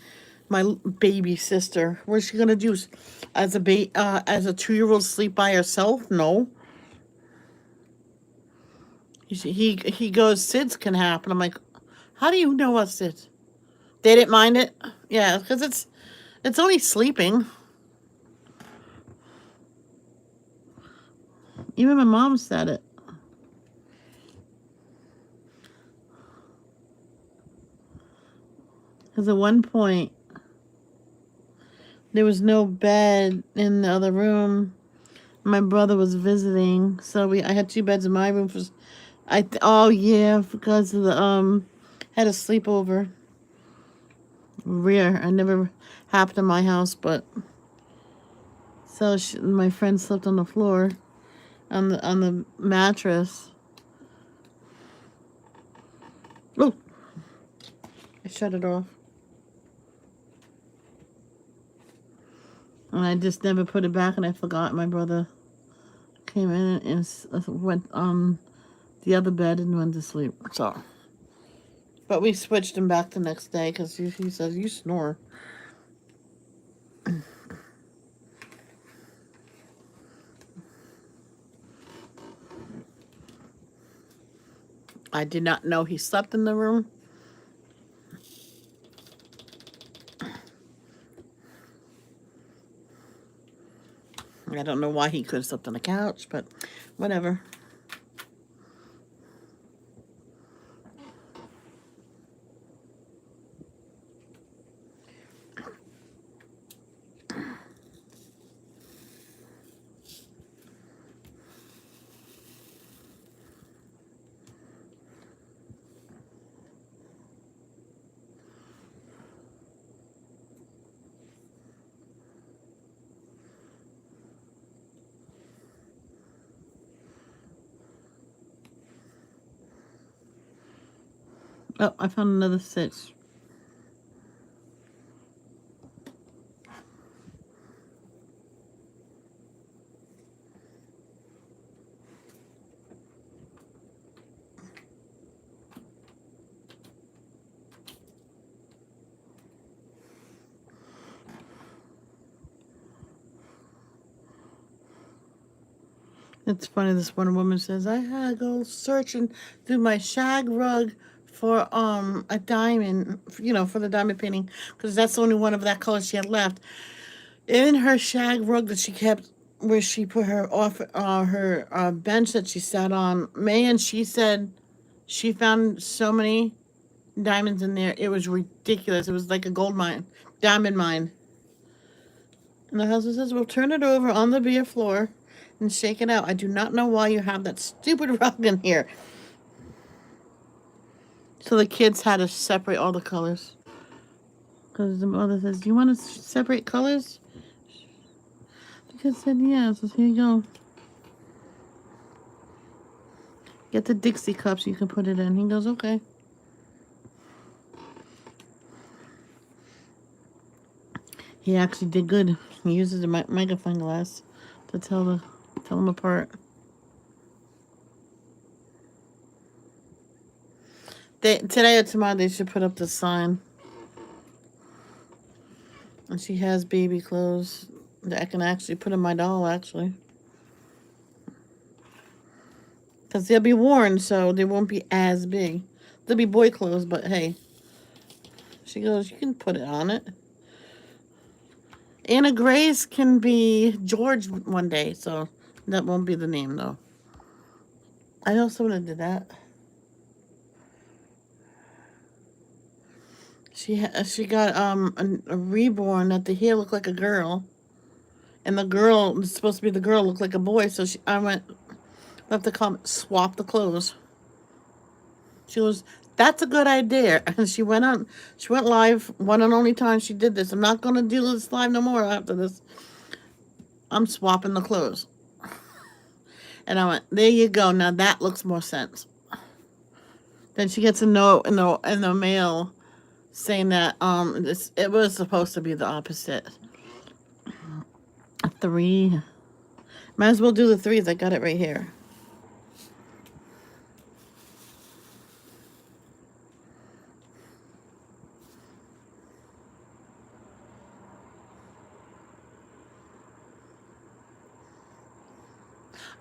baby sister? What's she gonna do? As a 2-year-old sleep by herself? No." He goes, "SIDS can happen." I'm like, "How do you know what SIDS?" They didn't mind it. Yeah, because it's only sleeping. Even my mom said it. Because at one point, there was no bed in the other room. My brother was visiting, so I had 2 beds in my room. Oh yeah, because of the had a sleepover. Rare. I never happened in my house, but so my friend slept on the floor, on the mattress. Oh, I shut it off. And I just never put it back, and I forgot. My brother came in and went on the other bed and went to sleep. So, but we switched him back the next day because he says, "You snore." I did not know he slept in the room. I don't know why he could have slept on the couch, but whatever. Oh, I found another 6. It's funny, this one woman says, I had to go searching through my shag rug for a diamond, for the diamond painting, because that's the only one of that color she had left. In her shag rug that she kept where she put her bench that she sat on, man, she said she found so many diamonds in there. It was ridiculous. It was like a gold mine, diamond mine. And the husband says, well, turn it over on the bare floor and shake it out. I do not know why you have that stupid rug in here. So the kids had to separate all the colors. Because the mother says, do you want to separate colors? The kid said, yeah. So here you go. Get the Dixie cups, you can put it in. He goes, okay. He actually did good. He uses a magnifying glass to tell them apart. Today or tomorrow they should put up the sign. And she has baby clothes that I can actually put in my doll, actually. Because they'll be worn, so they won't be as big. They'll be boy clothes, but hey. She goes, you can put it on it. Anna Grace can be George one day, so that won't be the name, though. I know someone did that. She got a reborn that the hair looked like a girl, and the girl was supposed to be the girl looked like a boy. So I left the comment, swap the clothes. She goes, that's a good idea. And she went live, one and only time she did this. I'm not going to do this live no more after this. I'm swapping the clothes. And I went, there you go. Now that looks more sense. Then she gets a note in the mail saying that it was supposed to be the opposite. 3. Might as well do the 3s. I got it right here.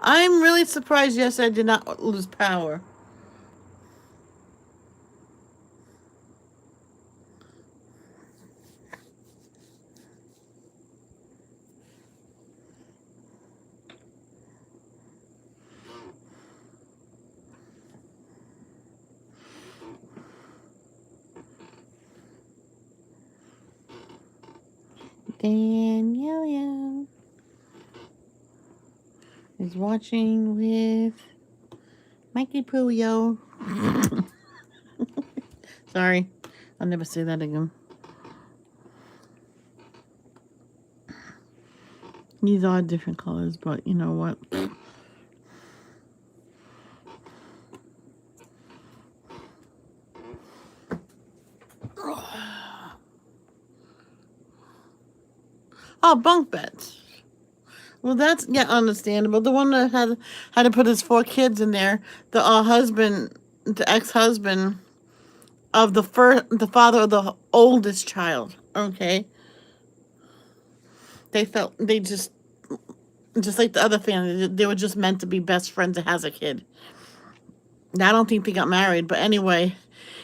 I'm really surprised, yes, I did not lose power. Danielle is watching with Mikey Puyo. Sorry, I'll never say that again. These are different colors, but you know what? Oh, bunk beds. Well, that's understandable. The one that had to put his 4 kids in there, the ex-husband of the father of the oldest child. Okay, they just like the other family, they were just meant to be best friends that has a kid. I don't think they got married, but anyway,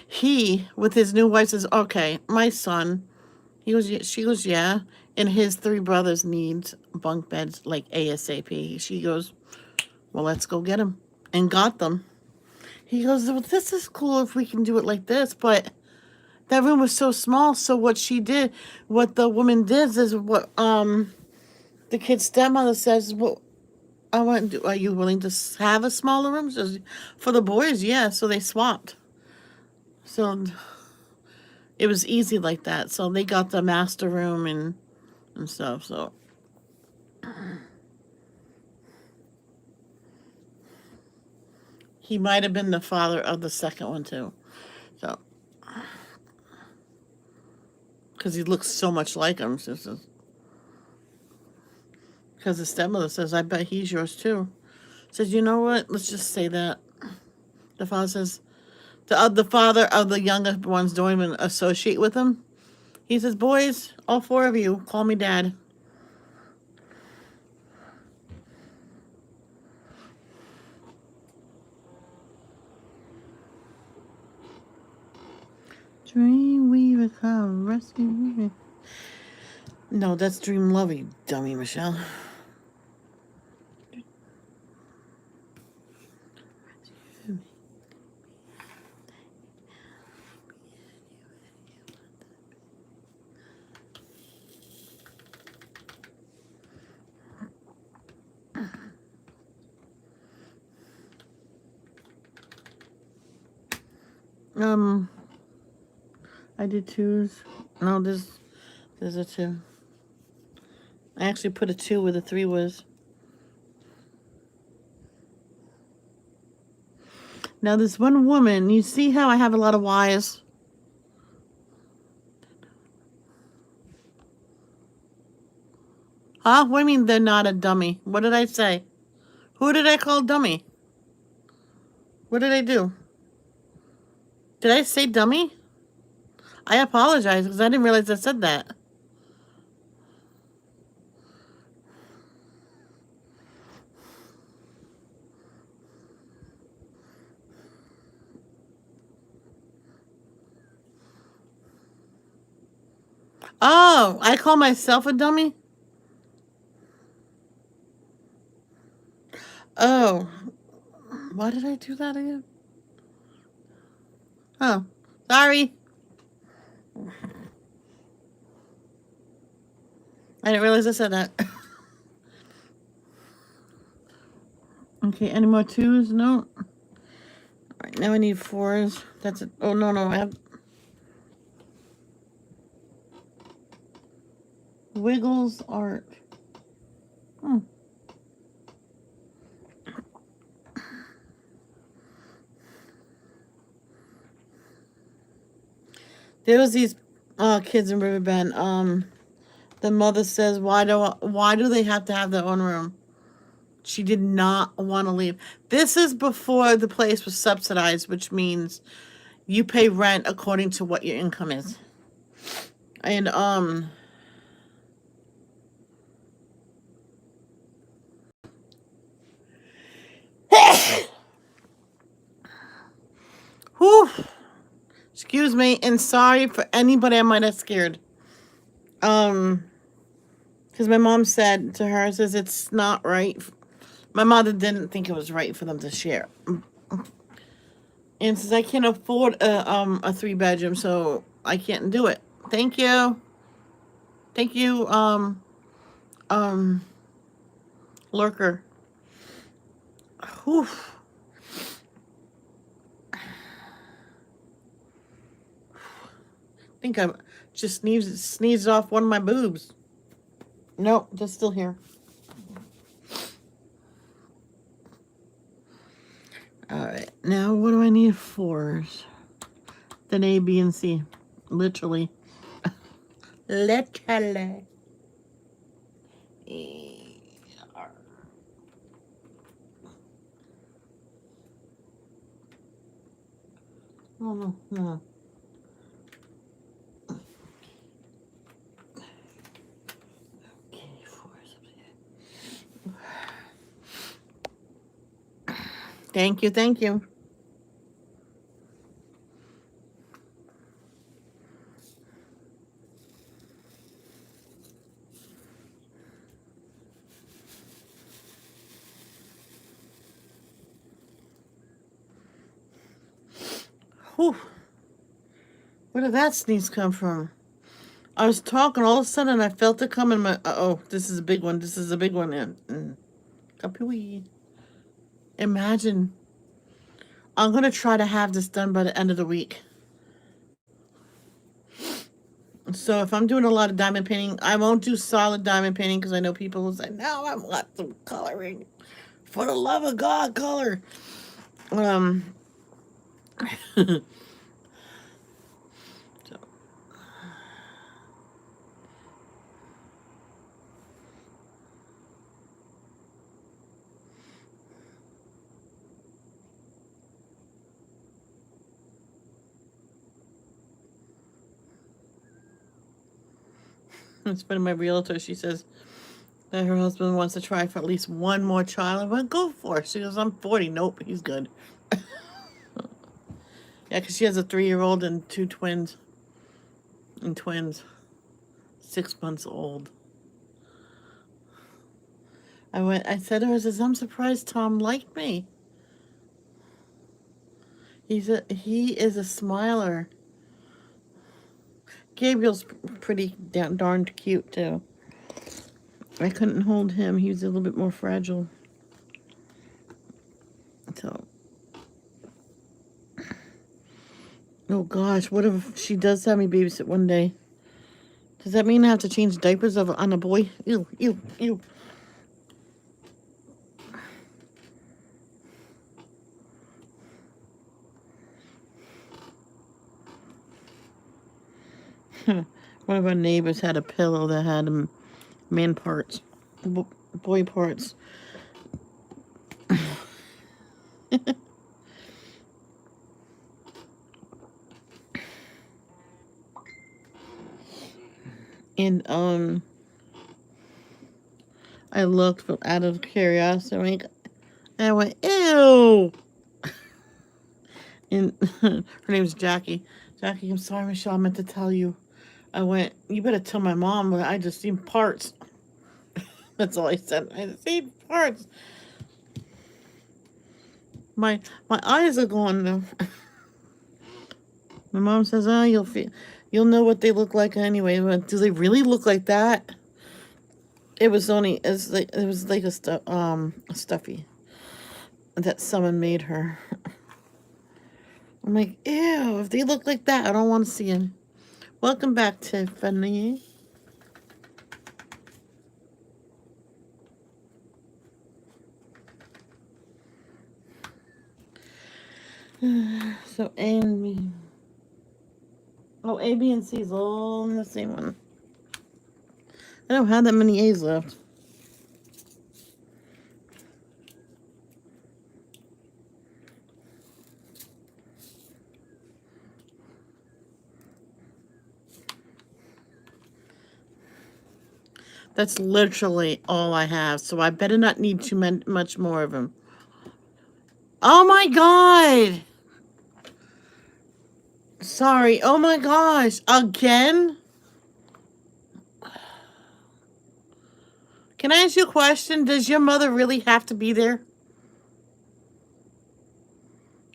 he with his new wife says, "Okay, my son." She goes, yeah. And his 3 brothers needs bunk beds like ASAP. She goes, well, let's go get them. And got them. He goes, well, this is cool if we can do it like this. But that room was so small. So what the woman did is what the kid's stepmother says, well, are you willing to have a smaller room? She says, for the boys, yeah. So they swapped. So it was easy like that. So they got the master room and stuff. So he might have been the father of the second one too. So because he looks so much like him. Because the stepmother says, I bet he's yours too. Says, you know what? Let's just say that. The father says, the father of the younger ones don't even associate with him. He says, boys, all 4 of you, call me dad. Dreamweaver, come rescue me. No, that's Dream Love, you dummy, Michelle. I did twos. No, there's a two. I actually put a two where the three was. Now this one woman, you see how I have a lot of Y's? Huh? What do you mean they're not a dummy? What did I say? Who did I call dummy? What did I do? Did I say dummy? I apologize because I didn't realize I said that. Oh, I call myself a dummy? Oh. Why did I do that again? Oh, sorry. I didn't realize I said that. Okay, any more twos? No. All right, now I need fours. That's it. Oh, no, I have Wiggles Art. There was these kids in Riverbend. The mother says, why do they have to have their own room? She did not want to leave. This is before the place was subsidized, which means you pay rent according to what your income is. And whew, excuse me, and sorry for anybody I might have scared. Because my mom said to her, says it's not right. My mother didn't think it was right for them to share. And says I can't afford a 3-bedroom, so I can't do it. Thank you. Thank you, Lurker. Whew. I think I just sneezed off one of my boobs. Nope, they're still here. Alright, now what do I need? Fours. Then A, B, and C. Literally. Literally. Oh, no. Okay, fours up here. Thank you, thank you. Whew. Where did that sneeze come from? I was talking, all of a sudden I felt it come in my... oh, this is a big one. This is a big one. Imagine. I'm going to try to have this done by the end of the week. So if I'm doing a lot of diamond painting, I won't do solid diamond painting because I know people will say, no, I want some coloring. For the love of God, color. It's funny, my realtor, she says that her husband wants to try for at least one more child. I went, go for it. She goes, I'm 40. Nope, he's good. Yeah, because she has a 3-year-old and 2 twins. And twins. 6 months old. I said to her, I says, I'm surprised Tom liked me. He is a smiler. Gabriel's pretty darned cute, too. I couldn't hold him. He was a little bit more fragile. So. Oh, gosh. What if she does have me babysit one day? Does that mean I have to change diapers on a boy? Ew, ew, ew. One of our neighbors had a pillow that had man parts, boy parts. And I looked out of curiosity, and I went, ew. And her name's Jackie. Jackie, I'm sorry, Michelle, I meant to tell you. I went, you better tell my mom, but I just seen parts. That's all I said. I seen parts. My eyes are going though. My mom says, "Oh, you'll know what they look like anyway." But do they really look like that? It was like a stuffy that someone made her. I'm like, ew, if they look like that, I don't want to see them. Welcome back, Tiffany. So A and B. Oh, A, B, and C is all in the same one. I don't have that many A's left. That's literally all I have, so I better not need too much more of them. Oh my god! Sorry, oh my gosh, again? Can I ask you a question? Does your mother really have to be there?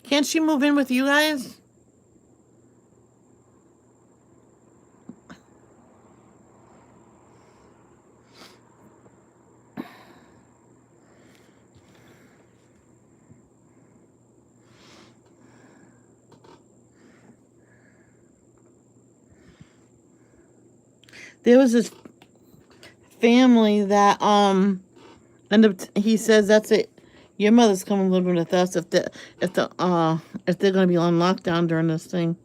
Can't she move in with you guys? There was this family that he says that's it. Your mother's coming living with us if they're gonna be on lockdown during this thing.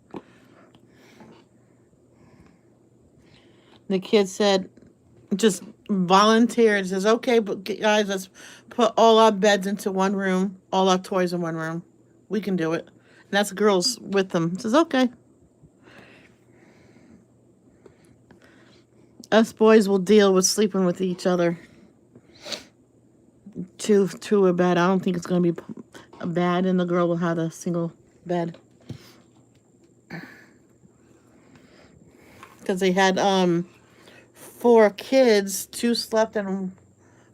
The kid said, just volunteered. Says, okay, but guys, let's put all our beds into one room, all our toys in one room. We can do it. And that's girls with them. Says, okay. Us boys will deal with sleeping with each other. Two a bed. I don't think it's going to be bad, and the girl will have a single bed. Because they had 4 kids, 2 slept in,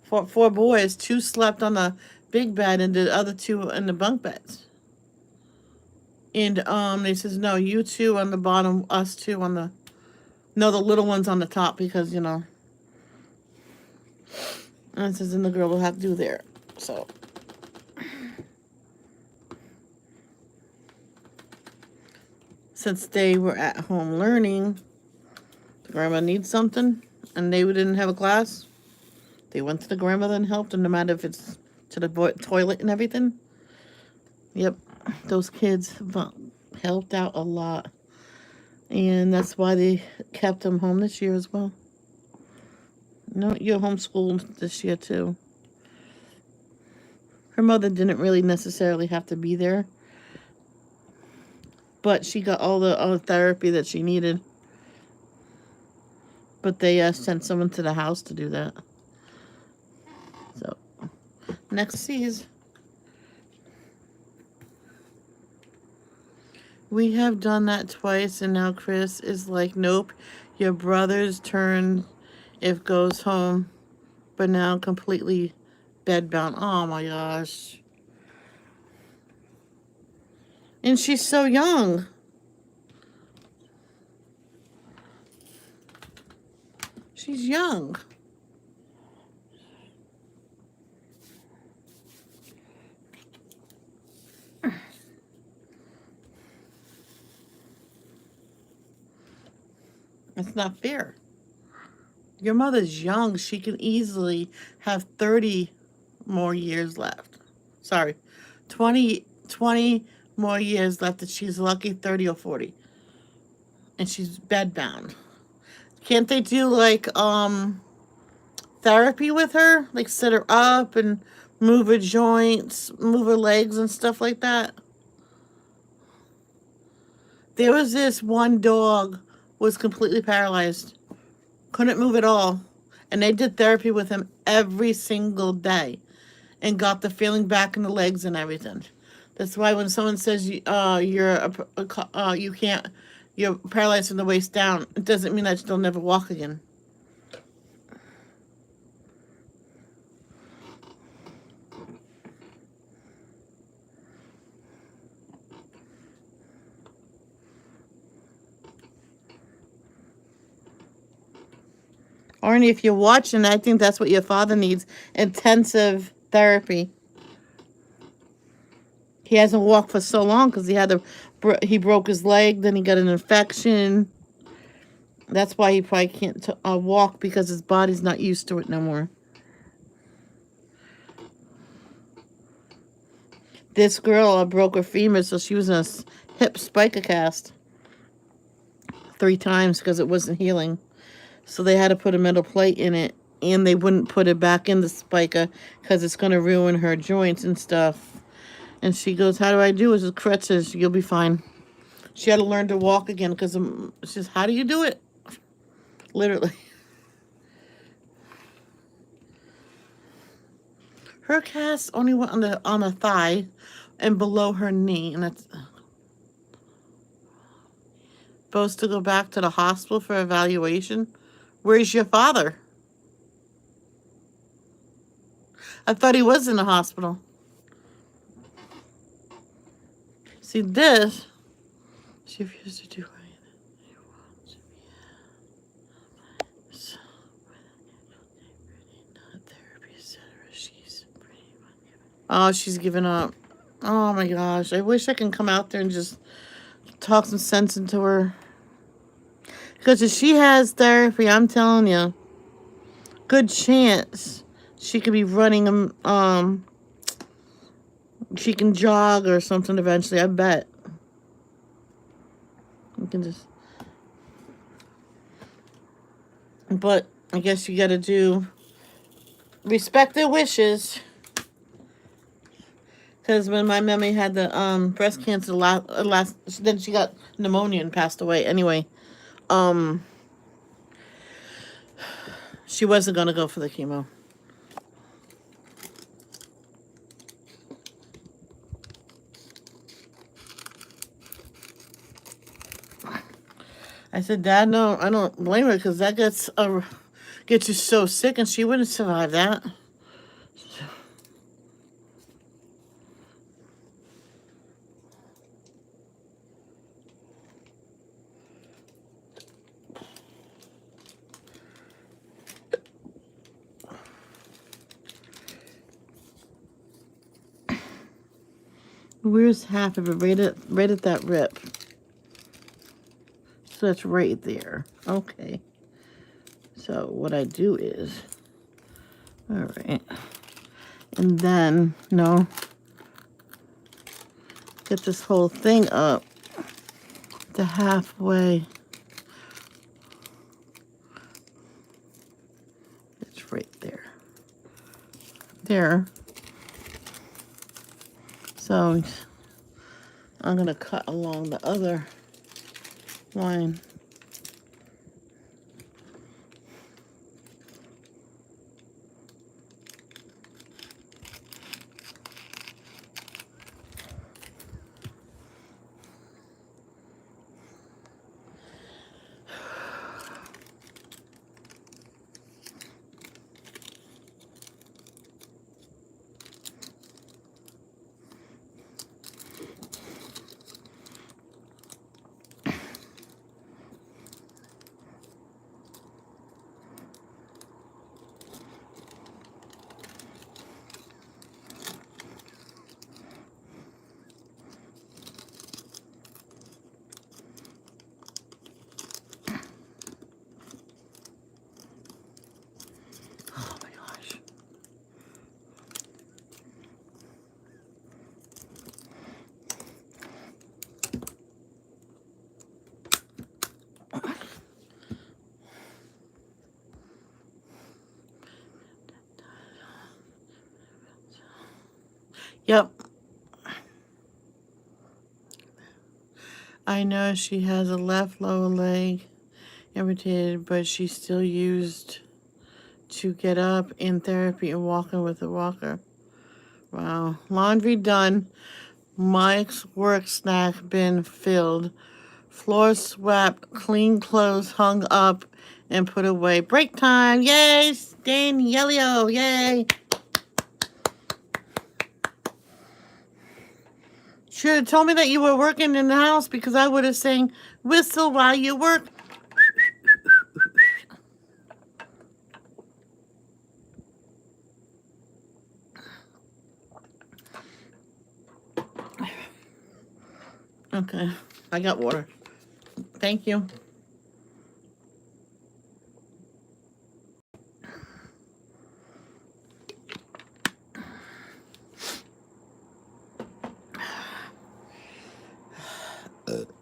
4 boys, 2 slept on the big bed, and the other 2 in the bunk beds. And they says, no, you 2 on the bottom, us 2 on the, no, the little ones on the top, because, you know. And it says, and the girl will have to do there. So. Since they were at home learning, the grandma needs something, and they didn't have a class. They went to the grandmother and helped, and no matter if it's to the toilet and everything. Yep, those kids helped out a lot. And that's why they kept them home this year as well. No, you're homeschooled this year too. Her mother didn't really necessarily have to be there, but she got all the therapy that she needed. But they sent someone to the house to do that. So, next sees. We have done that twice, and now Chris is like, nope, your brother's turn if goes home, but now completely bedbound. Oh my gosh. And she's so young. She's young. It's not fair. Your mother's young. She can easily have 30 more years left. Sorry, 20 more years left if she's lucky, 30 or 40. And she's bedbound. Can't they do like therapy with her? Like sit her up and move her joints, move her legs and stuff like that? There was this one dog was completely paralyzed. Couldn't move at all. And they did therapy with him every single day and got the feeling back in the legs and everything. That's why when someone says you can't, you're paralyzed from the waist down, it doesn't mean that they'll never walk again. Arnie, if you're watching, I think that's what your father needs. Intensive therapy. He hasn't walked for so long because he broke his leg, then he got an infection. That's why he probably can't walk, because his body's not used to it no more. This girl broke her femur, so she was in a hip spica cast 3 times because it wasn't healing. So they had to put a metal plate in it, and they wouldn't put it back in the spica because it's going to ruin her joints and stuff. And she goes, how do I do it? With crutches, you'll be fine. She had to learn to walk again because she says, how do you do it? Literally. Her cast only went on the thigh and below her knee, and that's supposed to go back to the hospital for evaluation. Where's your father? I thought he was in the hospital. See this? She refused to do anything. Oh, she's giving up. Oh my gosh. I wish I can come out there and just talk some sense into her. Because if she has therapy, I'm telling you, good chance she could be running, she can jog or something eventually, I bet. You can just... But I guess you gotta respect their wishes. Because when my mommy had the breast cancer then she got pneumonia and passed away. Anyway, she wasn't gonna go for the chemo. I said, Dad, no, I don't blame her, because that gets you so sick, and she wouldn't survive that. Where's half of it? Right at that rip. So that's right there. Okay. So what I do is, all right, and then, no, get this whole thing up to halfway. It's right there. There. So I'm going to cut along the other line. Yep. I know she has a left lower leg amputated, but she still used to get up in therapy and walking with a walker. Wow. Laundry done. Mike's work snack bin filled. Floor swept. Clean clothes hung up and put away. Break time. Yay. Danielio. Yay. Should have told me that you were working in the house because I would have sang whistle while you work. Okay, I got water. Thank you.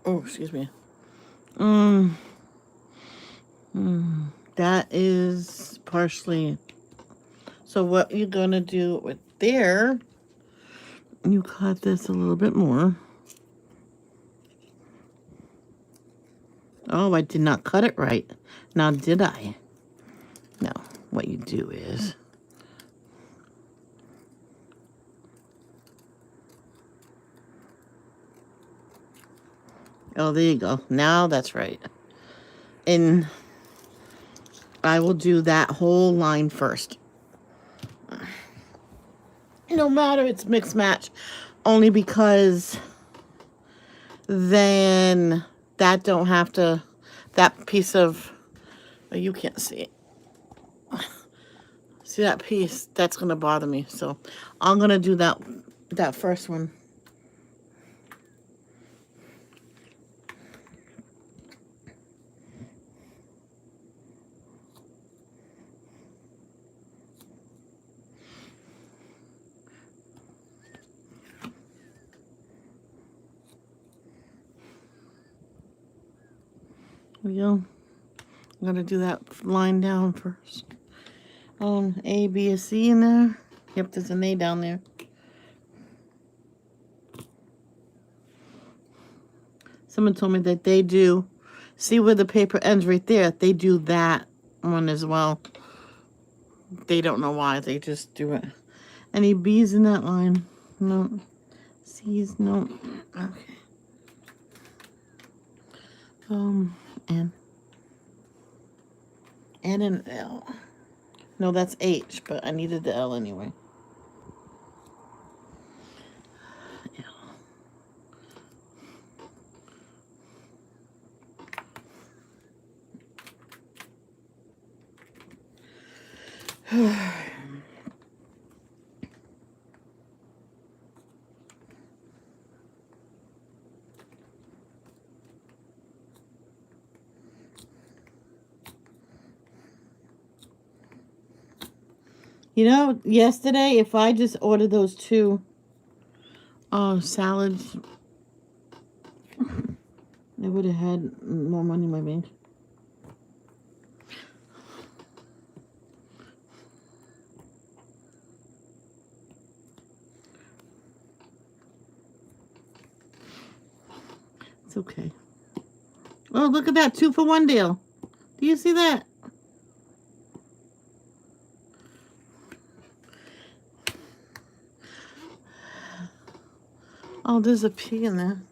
Oh, excuse me. That is partially. So what you're gonna do with there, you cut this a little bit more. Oh, I did not cut it right. Now, did I? No, what you do is, oh, there you go. Now that's right. And I will do that whole line first. No matter, it's mixed match. Only because then that don't have to, that piece of, oh, you can't see it. See that piece? That's going to bother me. So I'm going to do that first one. There we go. I'm going to do that line down first. A, B, and C in there. Yep, there's an A down there. Someone told me that they do, see where the paper ends right there, they do that one as well. They don't know why, they just do it. Any B's in that line? No. C's, no. Okay. N. N and L. No, that's H, but I needed the L anyway. You know, yesterday, if I just ordered those two salads, I would have had more money in my bank. It's okay. Oh, look at that 2-for-1 deal. Do you see that? Oh, there's a P in there.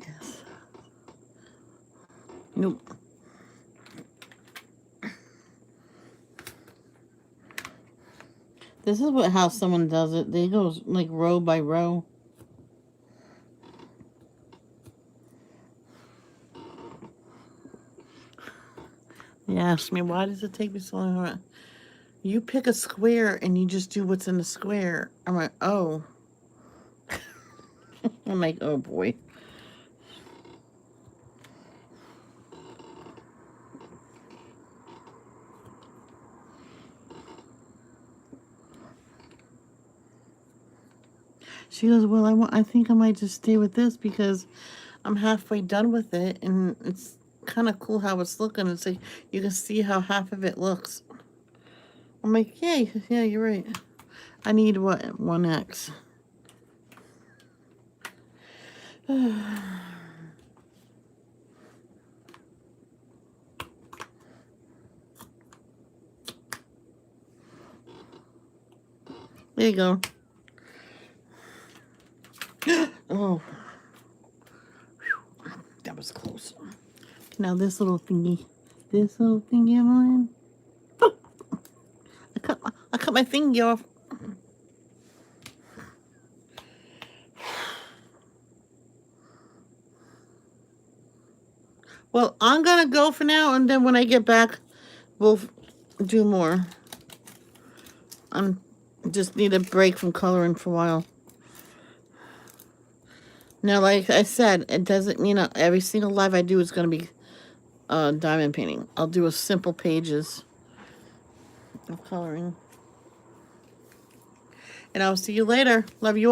Yes. Nope. This is how someone does it. They go like row by row. You ask me, why does it take me so long? You pick a square and you just do what's in the square. I'm like, oh. I'm like, oh boy. She goes, well, I think I might just stay with this because I'm halfway done with it, and it's kind of cool how it's looking. It's like you can see how half of it looks. I'm like, yeah, you're right. I need what? 1X. There you go. Oh, that was close. Now this little thingy, Evelyn. Oh, I cut my thingy off. Well, I'm gonna go for now, and then when I get back, we'll do more. I just need a break from coloring for a while. Now, like I said, it doesn't mean every single live I do is going to be diamond painting. I'll do a simple pages of coloring. And I'll see you later. Love you all.